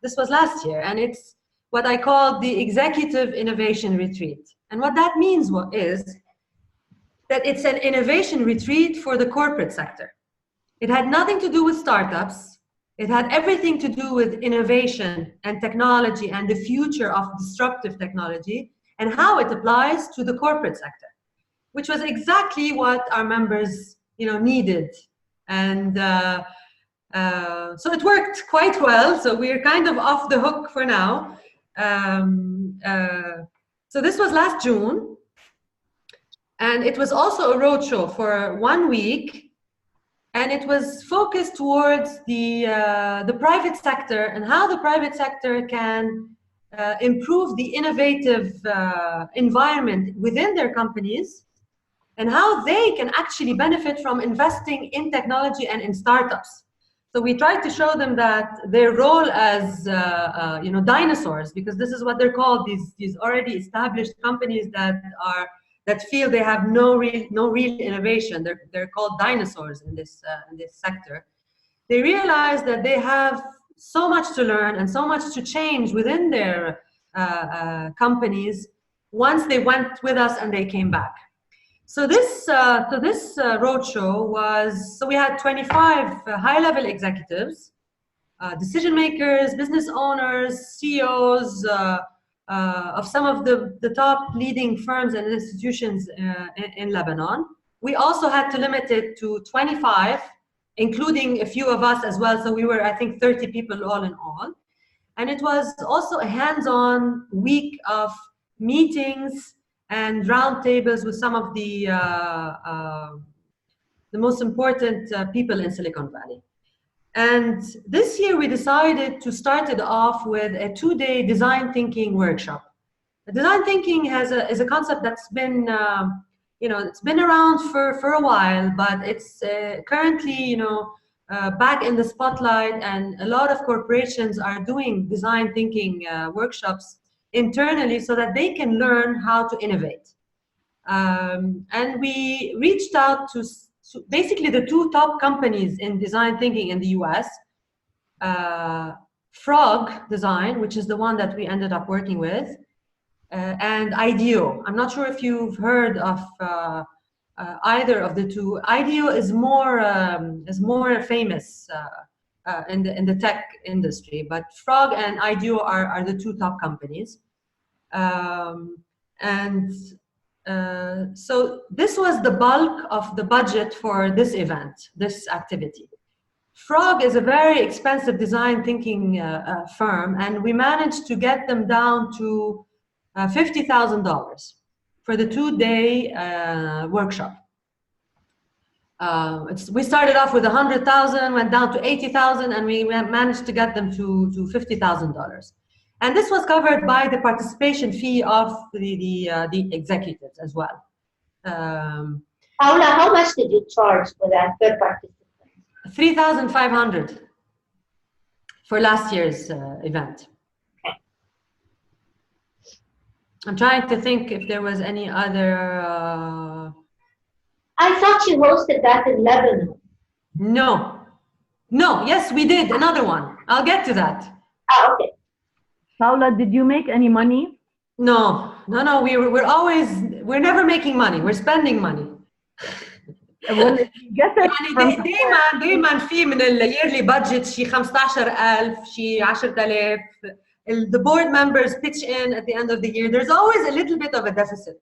This was last year, and it's what I call the Executive Innovation Retreat. And what that means is that it's an innovation retreat for the corporate sector. It had nothing to do with startups. It had everything to do with innovation and technology and the future of disruptive technology and how it applies to the corporate sector, which was exactly what our members, you know, needed. And so it worked quite well. So we're kind of off the hook for now. So this was last June, and it was also a roadshow for 1 week, and it was focused towards the private sector and how the private sector can improve the innovative environment within their companies, and how they can actually benefit from investing in technology and in startups. So we tried to show them that their role as you know, dinosaurs, because this is what they're called, these already established companies that feel they have no real innovation. They're called dinosaurs in this sector. They realize that they have so much to learn and so much to change within their companies once they went with us and they came back. So this roadshow was, so we had 25 high-level executives, decision makers, business owners, CEOs of some of the top leading firms and institutions in Lebanon. We also had to limit it to 25, including a few of us as well. So we were, I think, 30 people all in all. And it was also a hands-on week of meetings and roundtables with some of the most important people in Silicon Valley. And this year we decided to start it off with a 2-day design thinking workshop. Design thinking is a concept that's been, you know, it's been around for a while, but it's currently, you know, back in the spotlight, and a lot of corporations are doing design thinking workshops internally so that they can learn how to innovate. And we reached out to basically the two top companies in design thinking in the US, Frog Design, which is the one that we ended up working with, and IDEO. I'm not sure if you've heard of either of the two. IDEO is more famous in the tech industry, but Frog and IDEO are the two top companies. So this was the bulk of the budget for this event, this activity. Frog is a very expensive design thinking firm, and we managed to get them down to $50,000 for the 2-day workshop. We started off with 100,000, went down to 80,000, and we managed to get them to $50,000. And this was covered by the participation fee of the executives as well.
Paula, how much did you charge for that per participant?
$3,500 for last year's event.
Okay.
I'm trying to think if there was any other.
I thought you hosted that in Lebanon.
No. Yes, we did another one. I'll get to that.
Okay.
Paula, did you make any money?
No. We're never making money. We're spending money.
Well, if you get it from
دايما في من yearly budget شي 15,000 شي 10,000. The board members pitch in at the end of the year. There's always a little bit of a deficit.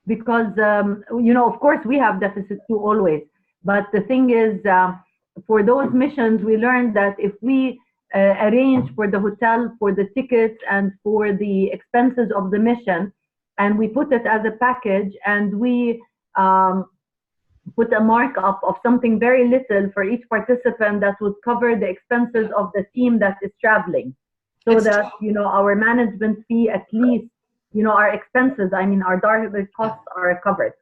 Because of course we have deficits too always, but the thing is, for those missions we learned that if we arrange for the hotel, for the tickets, and for the expenses of the mission, and we put it as a package, and we put a markup of something very little for each participant that would cover the expenses of the team that is traveling, so that our management fee, at least our expenses, our direct costs are covered.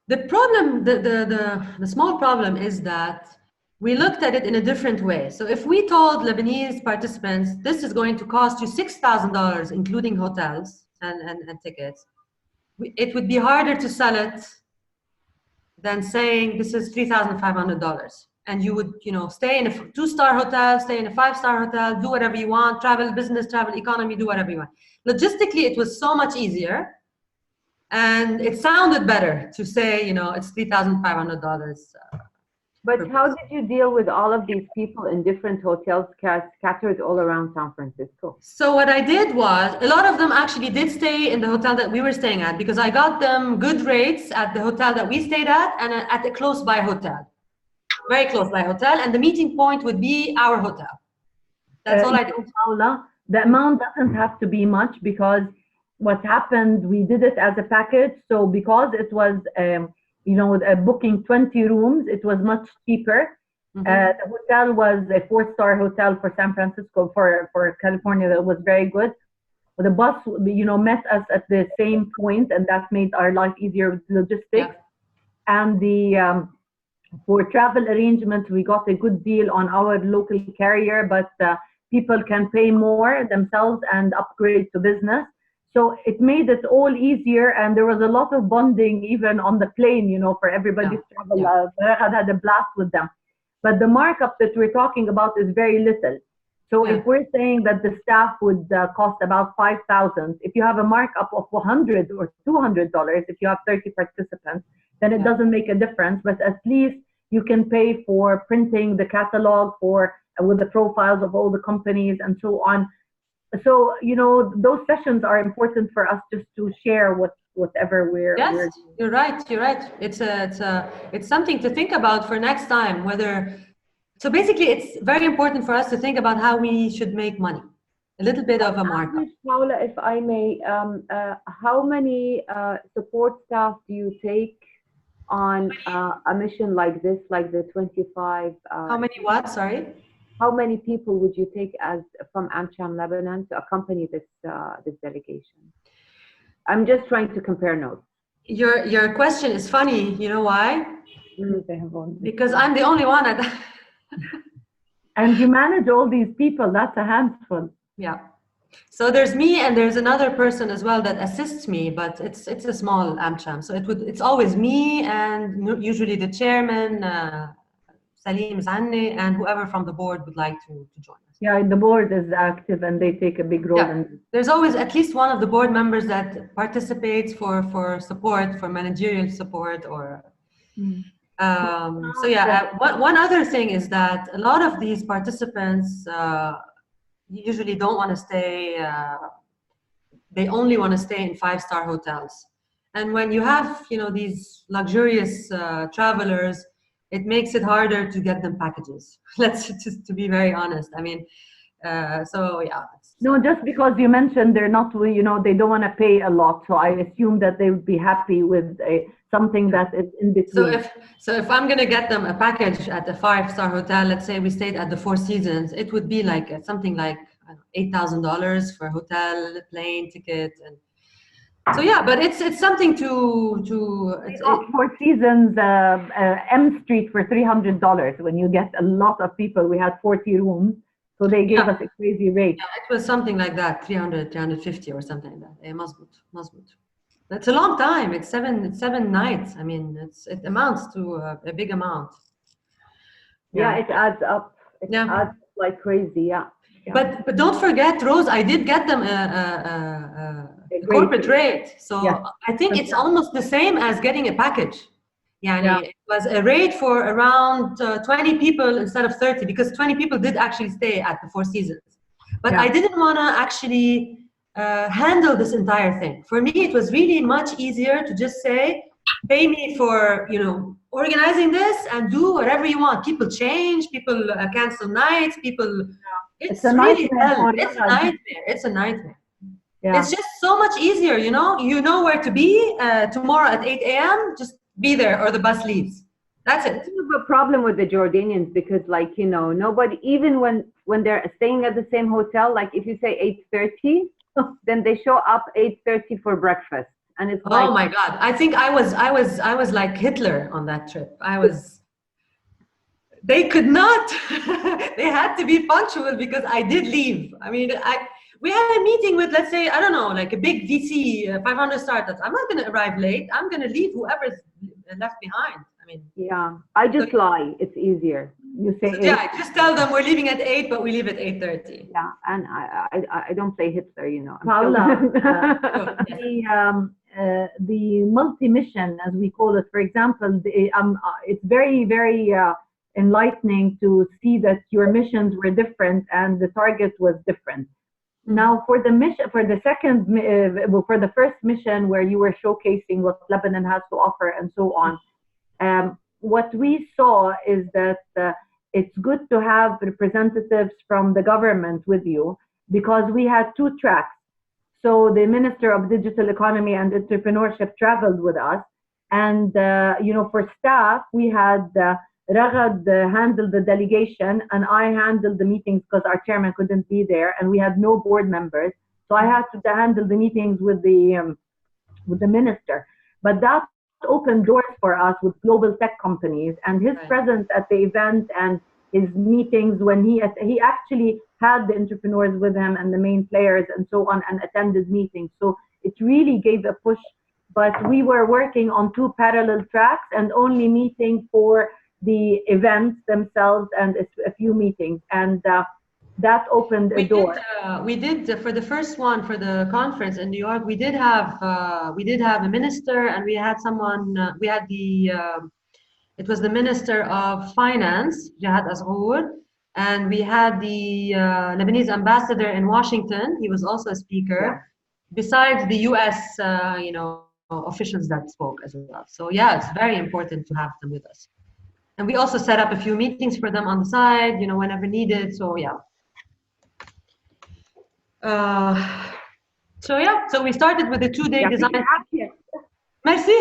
The problem, the small problem is that we looked at it in a different way. So if we told Lebanese participants, this is going to cost you $6,000, including hotels and tickets, it would be harder to sell it than saying this is $3,500. And you would, stay in a 2-star hotel, stay in a 5-star hotel, do whatever you want, travel business, travel economy, do whatever you want. Logistically, it was so much easier. And it sounded better to say, it's $3,500.
But how did you deal with all of these people in different hotels scattered all around San Francisco?
So what I did was, a lot of them actually did stay in the hotel that we were staying at, because I got them good rates at the hotel that we stayed at and at a close by hotel, very close by hotel. And the meeting point would be our hotel. That's all I did.
Paula, the amount doesn't have to be much, because what happened, we did it as a package. So because it was, booking 20 rooms, it was much cheaper. Mm-hmm. The hotel was a 4-star hotel for San Francisco, for California, that was very good. The bus, met us at the same point, and that made our life easier with logistics. Yeah. And for travel arrangements, we got a good deal on our local carrier, but people can pay more themselves and upgrade to business. So it made it all easier, and there was a lot of bonding even on the plane, for everybody's travel. I had a blast with them. But the markup that we're talking about is very little. So if we're saying that the staff would cost about $5,000, if you have a markup of $100 or $200, if you have 30 participants, then it doesn't make a difference. But at least you can pay for printing the catalog with the profiles of all the companies and so on. So, those sessions are important for us just to share whatever we're.
Yes, you're right. It's something to think about for next time, so basically it's very important for us to think about how we should make money, a little bit of a markup.
Paula, if I may, how many support staff do you take on a mission like this, like the 25?
How many what, sorry?
How many people would you take from AmCham Lebanon to accompany this delegation? I'm just trying to compare notes.
Your question is funny. You know why?
They have one.
Because I'm the only one at
And you manage all these people, that's a handful.
Yeah. So there's me and there's another person as well that assists me, but it's a small AmCham. So it's always me and usually the chairman, Salim Zanni, and whoever from the board would like to join us.
Yeah, the board is active and they take a big role.
Yeah. There's always at least one of the board members that participates for support, for managerial support or... so yeah, one other thing is that a lot of these participants usually don't want to stay, they only want to stay in 5-star hotels. And when you have, these luxurious travelers, it makes it harder to get them packages. Let's just to be very honest. I mean, so yeah.
No, just because you mentioned they're not, they don't want to pay a lot. So I assume that they would be happy with something that is in between.
So if I'm going to get them a package at a 5-star hotel, let's say we stayed at the Four Seasons, it would be like something like $8,000 for hotel, plane ticket, and so yeah. But it's something
Four Seasons M Street for $300 when you get a lot of people. We had 40 rooms. So they gave us a crazy rate.
Yeah, it was something like that, 300, 350 or something like that. Mazbout. That's a long time. It's seven nights. I mean, it amounts to a big amount.
Yeah, it adds up. It adds like crazy. Yeah.
But don't forget, Rose, I did get them a corporate rate. So I think it's almost the same as getting a package. Yeah, it was a rate for around 20 people instead of 30, because 20 people did actually stay at the Four Seasons. But I didn't want to actually handle this entire thing. For me, it was really much easier to just say, pay me for, organizing this and do whatever you want. People change, people cancel nights, people... It's really hell. It's a nightmare. It's a nightmare. Yeah. It's just so much easier, you know where to be tomorrow at 8 a.m., just be there or the bus leaves. That's it.
I have a problem with the Jordanians because, nobody, even when they're staying at the same hotel, like if you say 8:30, then they show up 8:30 for breakfast, and it's
oh my God! I think I was like Hitler on that trip. They could not. They had to be punctual because I did leave. I mean, we had a meeting with, let's say, I don't know, like a big VC, 500 startups. I'm not going to arrive late. I'm going to leave whoever's left behind. I mean,
I just lie. It's easier. You say
just tell them we're leaving at 8, but we leave at 8:30.
Yeah, and I don't play Hitler,
Paula, the multi-mission, as we call it, for example, it's very, very enlightening to see that your missions were different and the target was different. Now, for the mission, for the first mission where you were showcasing what Lebanon has to offer and so on, what we saw is that it's good to have representatives from the government with you, because we had 2 tracks. So the Minister of Digital Economy and Entrepreneurship traveled with us, and for staff we had Ragad handled the delegation, and I handled the meetings because our chairman couldn't be there, and we had no board members. So I had to handle the meetings with the minister. But that opened doors for us with global tech companies, and his presence at the event and his meetings when he actually had the entrepreneurs with him and the main players and so on, and attended meetings. So it really gave a push. But we were working on 2 parallel tracks and only meeting for the events themselves and a few meetings, and that opened a door.
We did for the first one, for the conference in New York, we did have a minister, and we had someone, it was the Minister of Finance, Jihad Azrour, and we had the Lebanese ambassador in Washington. He was also a speaker, besides the US officials that spoke as well. So yeah, it's very important to have them with us. And we also set up a few meetings for them on the side, whenever needed. So yeah. So we started with the 2-day design. Merci.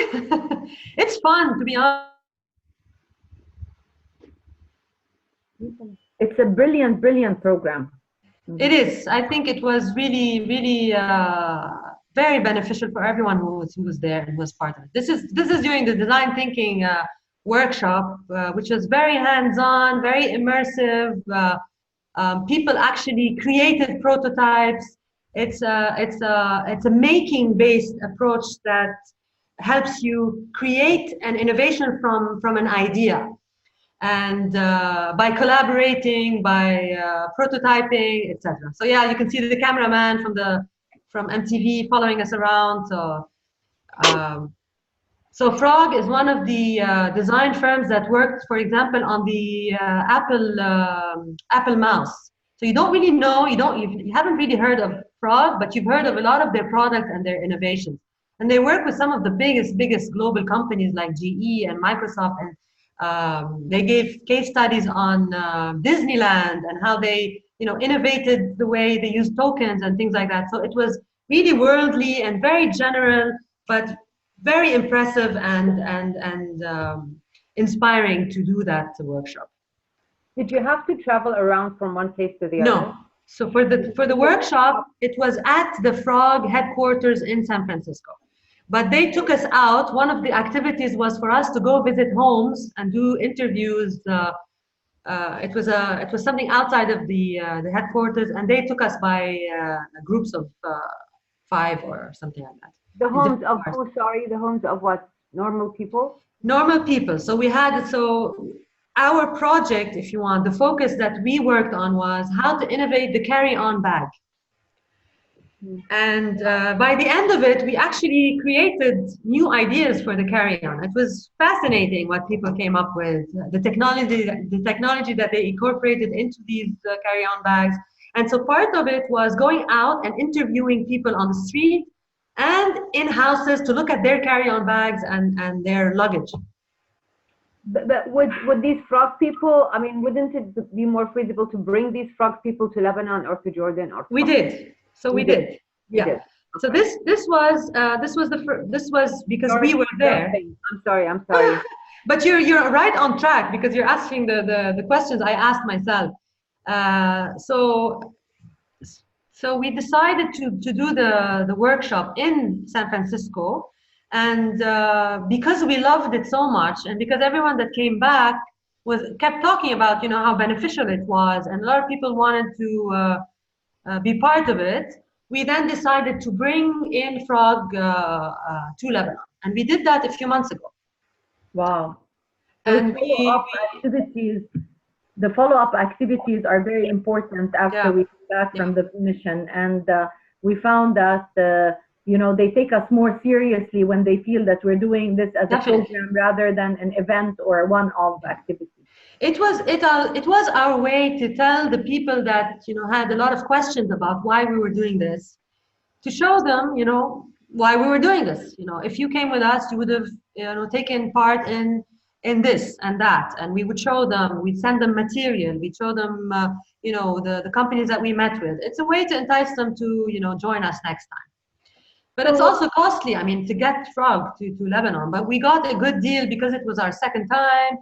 It's fun, to be honest.
It's a brilliant program.
It is. I think it was really, really very beneficial for everyone who was there and was part of it. This is during the design thinking workshop, which was very hands-on, very immersive. People actually created prototypes. It's a making-based approach that helps you create an innovation from an idea, and by collaborating, by prototyping, etc. So yeah, you can see the cameraman from MTV following us around. So Frog is one of the design firms that worked, for example, on the Apple mouse. So you don't really know, you haven't really heard of Frog, but you've heard of a lot of their products and their innovations. And they work with some of the biggest global companies like GE and Microsoft, and they gave case studies on Disneyland and how they, innovated the way they use tokens and things like that. So it was really worldly and very general, but very impressive and inspiring to do that workshop.
Did you have to travel around from one place to the other?
No. So for the workshop, it was at the Frog headquarters in San Francisco. But they took us out. One of the activities was for us to go visit homes and do interviews. It was something outside of the headquarters, and they took us by groups of 5 or something like that.
The homes of who? Sorry, the homes of what? Normal people?
Normal people. So our project, if you want, the focus that we worked on was how to innovate the carry-on bag. And by the end of it, we actually created new ideas for the carry-on. It was fascinating what people came up with, the technology that they incorporated into these carry-on bags. And so part of it was going out and interviewing people on the street and in houses to look at their carry-on bags and their luggage.
But would these Frog people, I mean, wouldn't it be more feasible to bring these Frog people to Lebanon or to Jordan? Or
we did. So we did. Yeah.
Did.
So this was because we were there.
I'm sorry.
But you're right on track, because you're asking the questions I asked myself. So we decided to do the workshop in San Francisco, and because we loved it so much, and because everyone that came back kept talking about how beneficial it was, and a lot of people wanted to be part of it, we then decided to bring in Frog to Lebanon, and we did that a few months ago.
Wow!
And
the follow-up activities are very important after we come back from the mission, and we found that they take us more seriously when they feel that we're doing this as a program rather than an event or a one-off activity.
It was our way to tell the people that had a lot of questions about why we were doing this, to show them why we were doing this. If you came with us, you would have taken part in this and that, and we would show them, we'd send them material, we'd show them the companies that we met with. It's a way to entice them to join us next time. But it's also costly, I mean, to get Frog to Lebanon, but we got a good deal because it was our second time.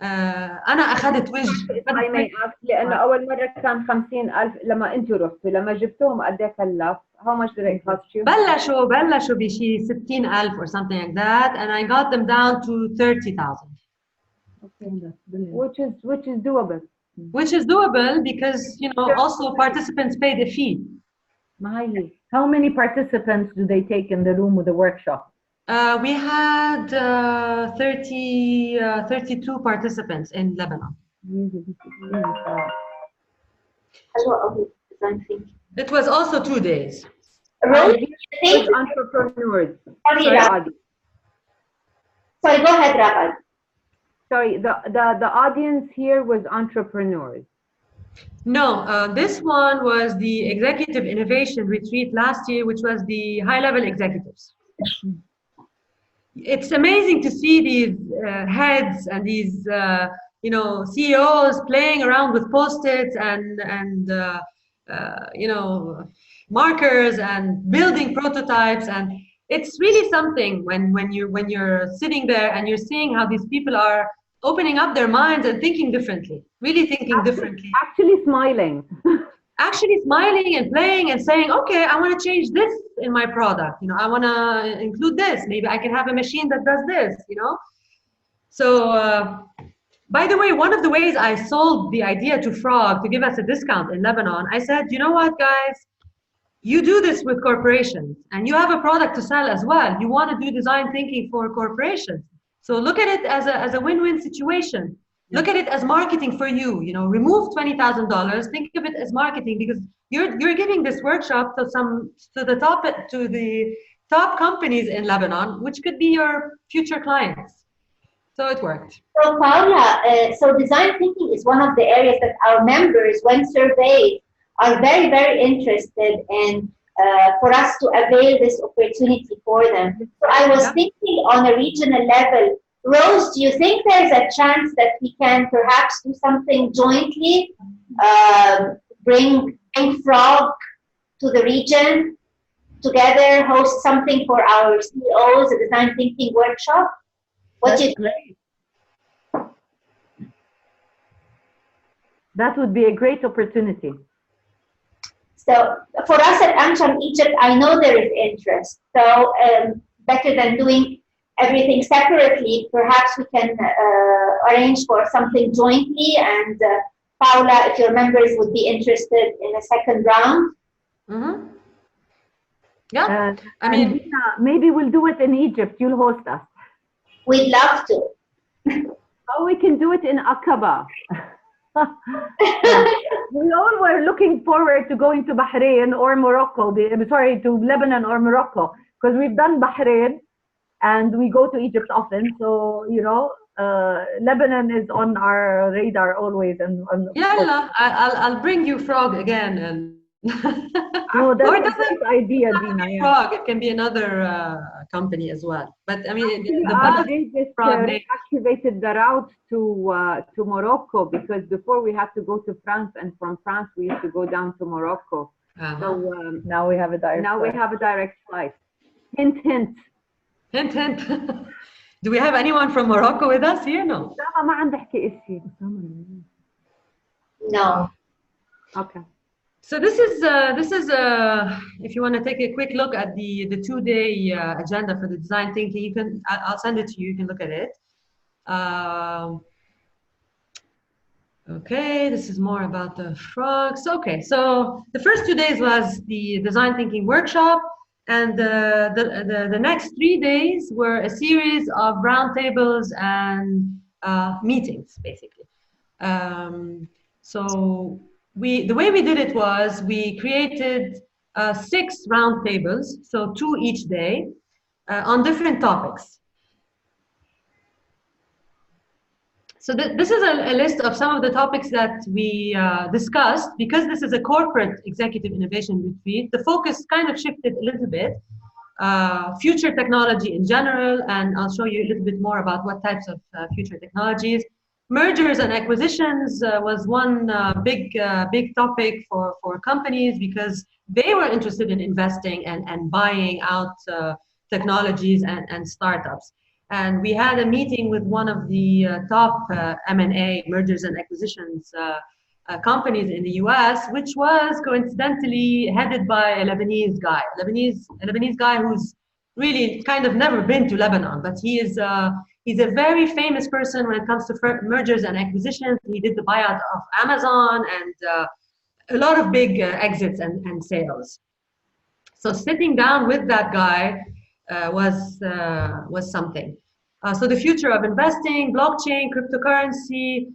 أنا أخذت وجه.
I may ask, لأنه أول مرة كان 50,000 لما أنتوا رحتوا، لما جبتوهم قد إيه كلف؟ How much did it cost you?
بلشوا بشي 60,000 or something like that, and I got them down to 30,000.
Okay, that's brilliant. Which is doable.
Which is doable because also participants paid a fee.
How many participants do they take in the room with the workshop?
We had 32 participants in Lebanon. It was also 2 days.
Entrepreneurs.
Sorry, go ahead, Ragad.
Sorry, the audience here was entrepreneurs.
No, this one was the Executive Innovation Retreat last year, which was the high-level executives. It's amazing to see these heads and these CEOs playing around with post-its and markers and building prototypes, and it's really something when you're sitting there and you're seeing how these people are opening up their minds and thinking differently, really thinking differently.
Actually smiling.
Actually smiling and playing and saying, okay, I want to change this in my product. I want to include this. Maybe I can have a machine that does this, By the way, one of the ways I sold the idea to Frog to give us a discount in Lebanon, I said, you know what, guys? You do this with corporations and you have a product to sell as well. You want to do design thinking for corporations. So look at it as a win-win situation. Look at it as marketing for you. You know, remove $20,000. Think of it as marketing because you're giving this workshop to the top companies in Lebanon, which could be your future clients. So it worked.
So Paula, so design thinking is one of the areas that our members, when surveyed, are very, very interested in for us to avail this opportunity for them. So I was thinking on a regional level, Rose, do you think there's a chance that we can perhaps do something jointly, bring Frog to the region, together host something for our CEOs, a design thinking workshop? What do you think?
That would be a great opportunity.
So for us at AmCham Egypt, I know there is interest. So better than doing everything separately, perhaps we can arrange for something jointly. And Paula, if your members would be interested in a second round.
Mm-hmm. Yeah, I mean,
Dina, maybe we'll do it in Egypt. You'll host us.
We'd love to.
Oh, we can do it in Aqaba. We all were looking forward to going to Bahrain or Morocco, to Lebanon or Morocco, because we've done Bahrain and we go to Egypt often. So, you know, Lebanon is on our radar always.
Yeah, I'll bring you Frog again. And
oh, that's a great idea, Dina. Yeah.
Frog, it can be another company as well. But I mean,
they just activated the route to Morocco, because before we had to go to France, and from France we used to go down to Morocco. So
now we have a direct.
We have a direct flight. Hint, hint.
Hint, hint. Do we have anyone from Morocco with us here? No.
No.
Okay.
So this is if you want to take a quick look at the 2-day agenda for the design thinking, I'll send it to you. You can look at it. Okay, this is more about the frogs. Okay, so the first 2 days was the design thinking workshop, and the next 3 days were a series of roundtables and meetings, basically. So the way we did it was we created 6 roundtables, so 2 each day, on different topics. So this is a list of some of the topics that we discussed. Because this is a corporate executive innovation retreat, the focus kind of shifted a little bit. Future technology in general, and I'll show you a little bit more about what types of future technologies. Mergers and acquisitions was one big topic for companies, because they were interested in investing and buying out technologies and startups. And we had a meeting with one of the top M&A, mergers and acquisitions companies in the US, which was coincidentally headed by a Lebanese guy. A Lebanese guy who's really kind of never been to Lebanon, but he's a very famous person when it comes to mergers and acquisitions. He did the buyout of Amazon and a lot of big exits and sales. So sitting down with that guy was something. So the future of investing, blockchain, cryptocurrency,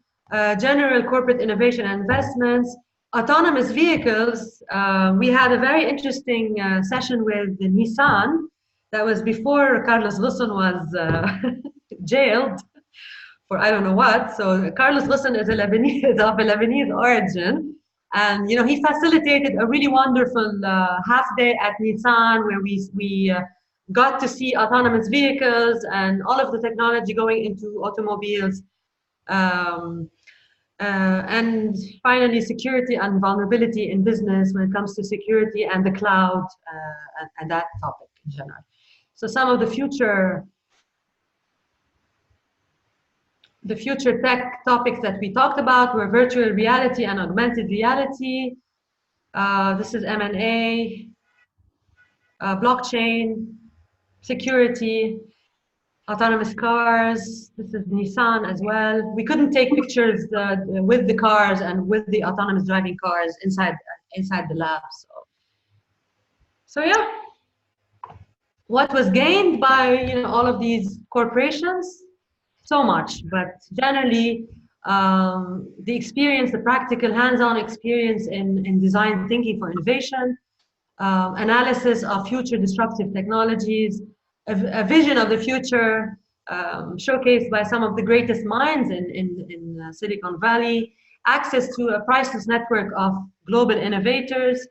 general corporate innovation and investments, autonomous vehicles. We had a very interesting session with Nissan. That was before Carlos Ghosn was jailed for I don't know what. So Carlos Ghosn is of a Lebanese origin. And he facilitated a really wonderful half day at Nissan, where we got to see autonomous vehicles and all of the technology going into automobiles. And finally, security and vulnerability in business when it comes to security and the cloud and that topic in general. So some of the future tech topics that we talked about were virtual reality and augmented reality. This is M&A, blockchain, security, autonomous cars. This is Nissan as well. We couldn't take pictures with the cars and with the autonomous driving cars inside the lab. So yeah, what was gained by all of these corporations? So much, but generally the experience, the practical hands-on experience in design thinking for innovation, analysis of future disruptive technologies, a vision of the future showcased by some of the greatest minds in Silicon Valley, access to a priceless network of global innovators,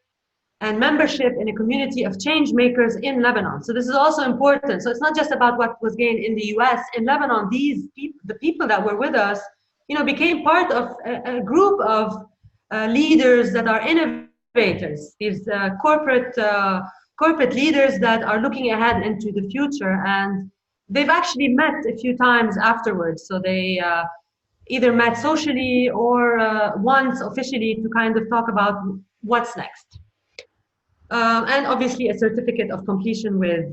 and membership in a community of change makers in Lebanon. So this is also important. So it's not just about what was gained in the US. In Lebanon, the people that were with us, became part of a group of leaders that are innovators, these corporate leaders that are looking ahead into the future. And they've actually met a few times afterwards. So they either met socially or once officially to kind of talk about what's next. And obviously a certificate of completion with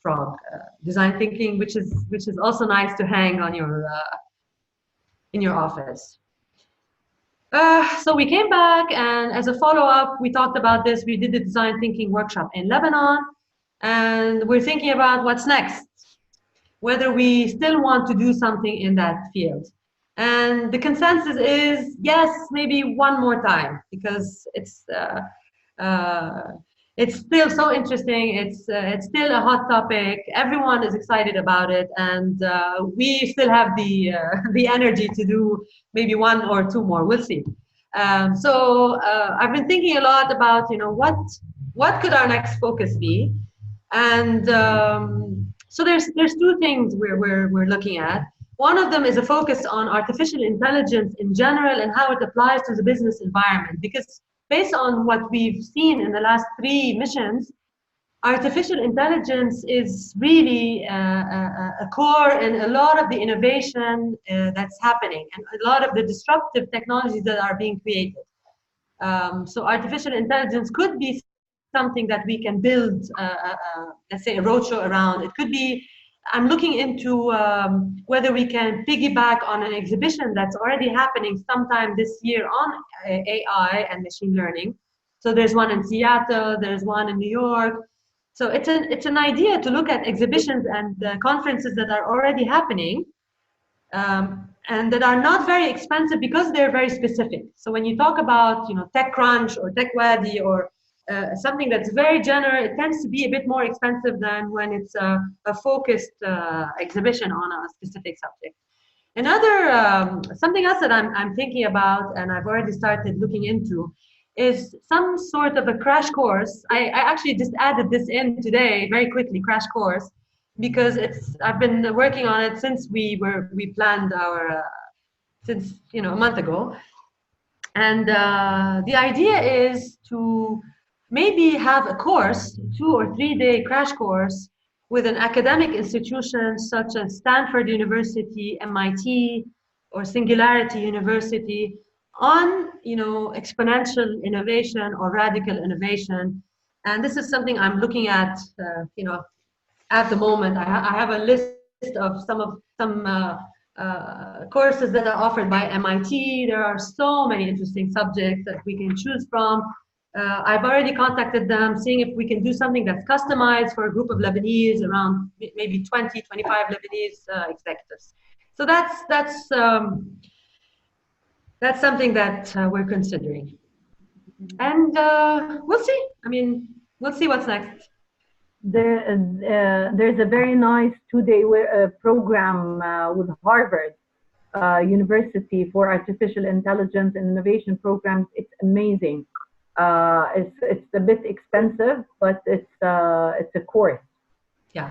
Frog design thinking, which is also nice to hang on your in your office. So we came back, and as a follow-up, we talked about this. We did the design thinking workshop in Lebanon, and we're thinking about what's next, whether we still want to do something in that field. And the consensus is yes, maybe one more time, because it's still so interesting. It's still a hot topic. Everyone is excited about it, and we still have the energy to do maybe one or two more. We'll see. So I've been thinking a lot about what could our next focus be, and so there's two things we're looking at. One of them is a focus on artificial intelligence in general and how it applies to the business environment, because based on what we've seen in the last 3 missions, artificial intelligence is really a core in a lot of the innovation that's happening and a lot of the disruptive technologies that are being created. So artificial intelligence could be something that we can build, let's say, a roadshow around. It could be, I'm looking into whether we can piggyback on an exhibition that's already happening sometime this year on AI and machine learning. So there's one in Seattle, there's one in New York. So it's an idea to look at exhibitions and conferences that are already happening and that are not very expensive because they're very specific. So when you talk about TechCrunch or TechWadi or something that's very general, it tends to be a bit more expensive than when it's a focused exhibition on a specific subject. Another, something else that I'm thinking about, and I've already started looking into, is some sort of a crash course. I actually just added this in today, very quickly, crash course, because I've been working on it since we planned our, since a month ago. And the idea is to maybe have a course, 2 or 3 day crash course with an academic institution such as Stanford University, MIT, or Singularity University on, exponential innovation or radical innovation. And this is something I'm looking at, at the moment. I have a list of some courses that are offered by MIT. There are so many interesting subjects that we can choose from. I've already contacted them, seeing if we can do something that's customized for a group of Lebanese, around maybe 20, 25 Lebanese executives. So that's something that we're considering. And we'll see. I mean, we'll see what's next.
There's a very nice 2-day program with Harvard University for Artificial Intelligence and Innovation Programs. It's amazing. It's a bit expensive, but it's a course.
Yeah,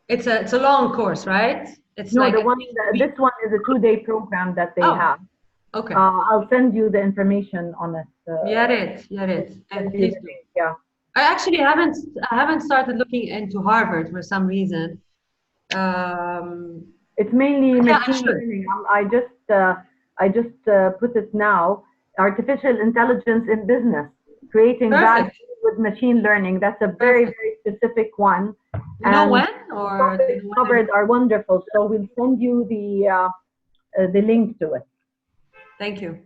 it's a long course, right? It's
no,
like
this one is a 2-day program that they have.
Okay.
I'll send you the information on it.
And please do.
Yeah.
I actually haven't started looking into Harvard for some reason.
It's mainly machine learning. I just put it now. Artificial intelligence in business, creating value with machine learning. That's a very, very specific one.
You know when? Or
topics covered are wonderful. So we'll send you the link to it.
Thank you.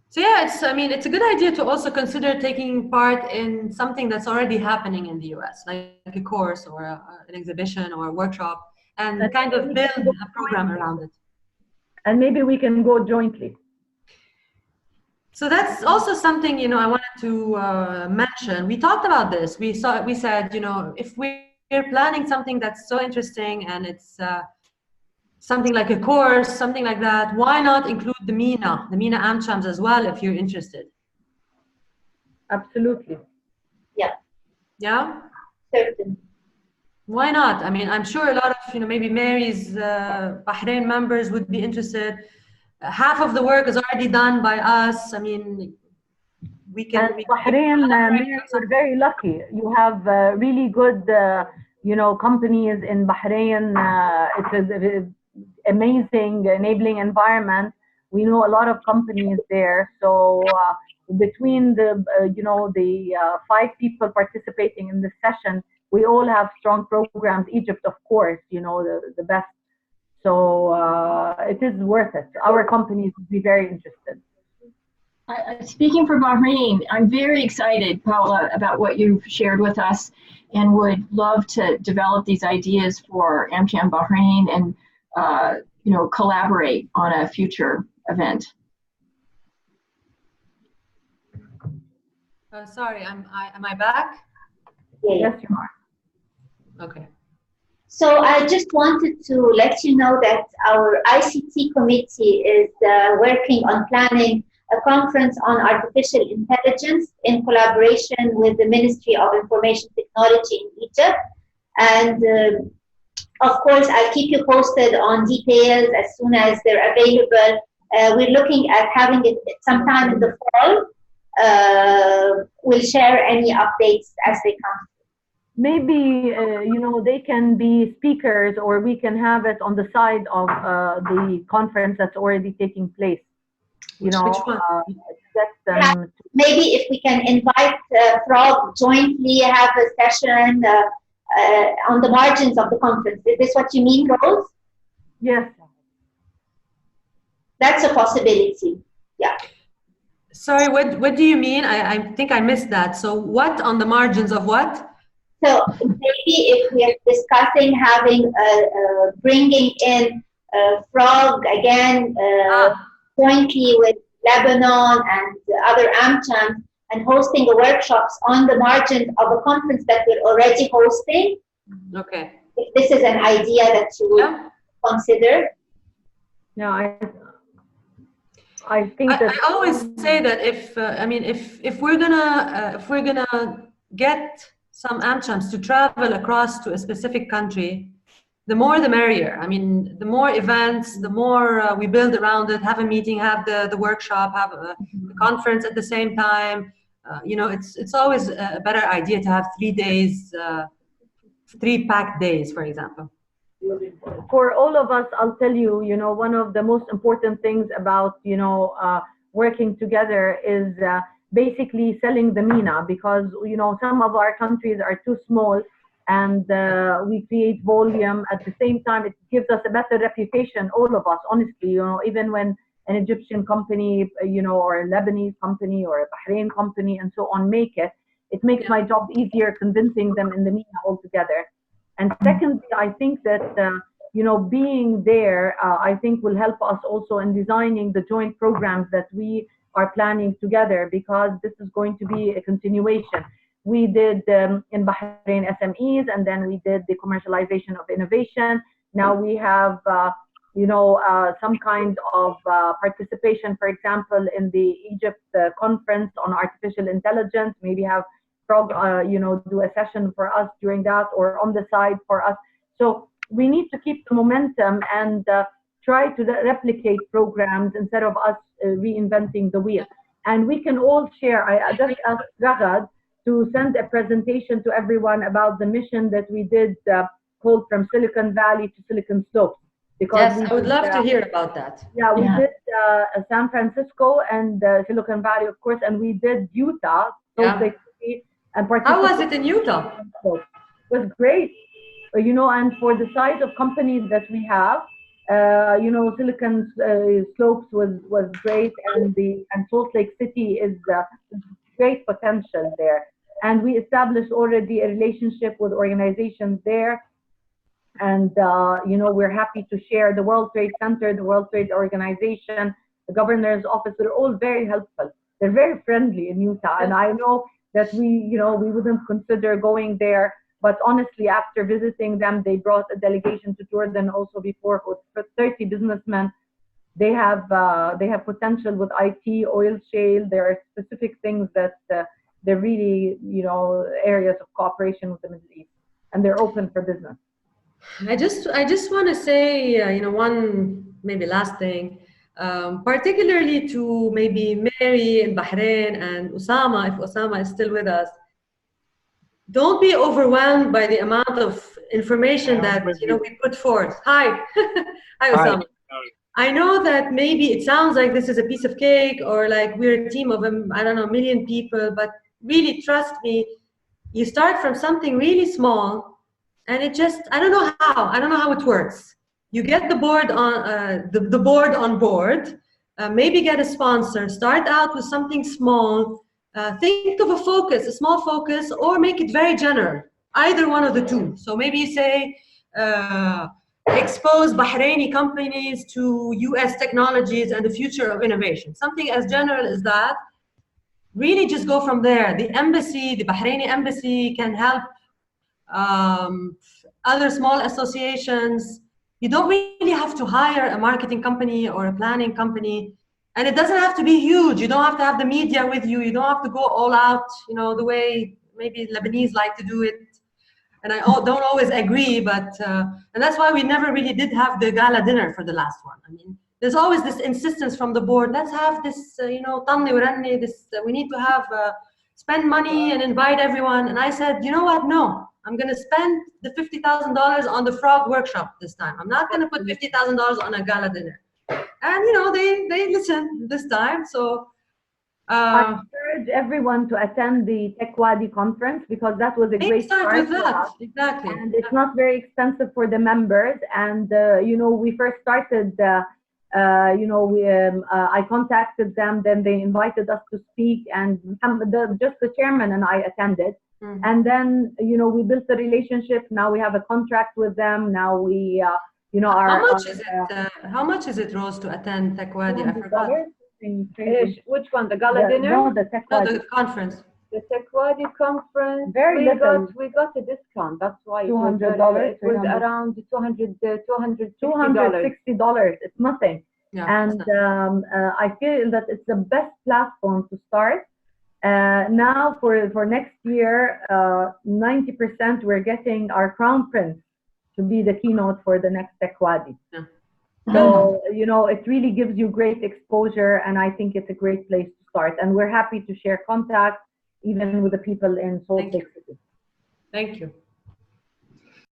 So yeah, it's a good idea to also consider taking part in something that's already happening in the US, like a course or an exhibition or a workshop, and kind of build a program around it.
And maybe we can go jointly.
So that's also something, I wanted to mention. We talked about this. We said, if we're planning something that's so interesting and it's something like a course, something like that, why not include the MENA AmChams as well if you're interested?
Absolutely.
Yeah.
Yeah?
Certain.
Why not? I mean, I'm sure a lot of, maybe Mary's Bahrain members would be interested. Half of the work is already done by us. I mean, we can...
Bahrain, Mary, you're very lucky. You have really good, companies in Bahrain. It's an amazing enabling environment. We know a lot of companies there. So between the 5 people participating in this session, we all have strong programs. Egypt, of course, the best. So it is worth it. Our companies would be very interested.
Speaking for Bahrain, I'm very excited, Paula, about what you've shared with us, and would love to develop these ideas for AmCham Bahrain and collaborate on a future event.
Sorry, am I back?
Yes, you are.
Okay.
So I just wanted to let you know that our ICT committee is working on planning a conference on artificial intelligence in collaboration with the Ministry of Information Technology in Egypt. And of course, I'll keep you posted on details as soon as they're available. We're looking at having it sometime in the fall. We'll share any updates as they come.
Maybe, they can be speakers, or we can have it on the side of the conference that's already taking place.
Which one?
Maybe if we can invite Frog jointly, have a session on the margins of the conference. Is this what you mean, Rose?
Yes.
That's a possibility. Yeah.
Sorry, what do you mean? I think I missed that. So what on the margins of what?
So maybe if we are discussing having bringing in Frog again jointly with Lebanon and other AmChams, and hosting the workshops on the margins of a conference that we're already hosting.
Okay.
If this is an idea that you would consider.
No, I think that
I always say that if we're gonna get some AmChams to travel across to a specific country, the more the merrier. I mean, the more events, the more we build around it, have a meeting, have the workshop, have a conference at the same time. It's always a better idea to have 3 days, 3 packed days, for example.
For all of us, I'll tell you, one of the most important things about, working together is basically selling the MENA, because, some of our countries are too small, and we create volume. At the same time, it gives us a better reputation, all of us, honestly, even when an Egyptian company, or a Lebanese company or a Bahrain company and so on make it, it makes my job easier convincing them in the MENA altogether. And secondly, I think that, being there, I think will help us also in designing the joint programs that we are planning together, because this is going to be a continuation. We did in Bahrain SMEs, and then we did the commercialization of innovation. Now we have, some kind of participation, for example, in the Egypt conference on artificial intelligence. Maybe have Frog, do a session for us during that, or on the side for us. So we need to keep the momentum and try to replicate programs instead of us reinventing the wheel. And we can all share. I just asked Ragad to send a presentation to everyone about the mission that we did called From Silicon Valley to Silicon Slopes. Because
yes, I would love to hear about that.
Yeah, we did San Francisco and Silicon Valley, of course, and we did Utah, Salt Lake City, and
How was it in Utah?
It was great, and for the size of companies that we have, Silicon Slopes was great, and Salt Lake City is great potential there. And we established already a relationship with organizations there. And, we're happy to share the World Trade Center, the World Trade Organization, the governor's office. They're all very helpful. They're very friendly in Utah. And I know that we wouldn't consider going there. But honestly, after visiting them, they brought a delegation to Jordan also before for 30 businessmen. They have potential with IT, oil shale. There are specific things that they're really, areas of cooperation with the Middle East, and they're open for business.
I just want to say, one maybe last thing, particularly to maybe Mary in Bahrain and Osama, if Osama is still with us. Don't be overwhelmed by the amount of information that we put forth. Hi, hi Osama. Hi. I know that maybe it sounds like this is a piece of cake or like we're a team of I don't know, a million people, but really trust me, you start from something really small, and it just I don't know how it works. You get the board on the board on board, maybe get a sponsor, start out with something small. Think of a small focus, or make it very general, either one of the two. So maybe you say, expose Bahraini companies to US technologies and the future of innovation. Something as general as that. Really just go from there. The embassy, the Bahraini embassy can help other small associations. You don't really have to hire a marketing company or a planning company. And it doesn't have to be huge. You don't have to have the media with you. You don't have to go all out, the way maybe Lebanese like to do it. And I don't always agree, but, and that's why we never really did have the gala dinner for the last one. I mean, there's always this insistence from the board, let's have this, tanni waranni, this, we need to have, spend money and invite everyone. And I said, you know what, no, I'm gonna spend the $50,000 on the frog workshop this time. I'm not gonna put $50,000 on a gala dinner. And they listened this time. So
I encourage everyone to attend the Tech Wadi conference, because that was a great start
with that. Exactly.
And it's not very expensive for the members. And we first started. I contacted them. Then they invited us to speak, and just the chairman and I attended. Mm-hmm. And then we built a relationship. Now we have a contract with them. Now we.
How much is it, Rose, to attend Tech Wadi? I forgot.
Which one? The gala dinner?
No, the Tech Wadi.
The conference.
The Tech Wadi conference. We got a discount. That's why
$200.
It was around $260.
It's nothing. Yeah, and I feel that it's the best platform to start. Now for next year, 90% we're getting our Crown Prince to be the keynote for the next Tech Wadi. Yeah. So, it really gives you great exposure, and I think it's a great place to start. And we're happy to share contacts, even with the people in Salt Lake City.
Thank you.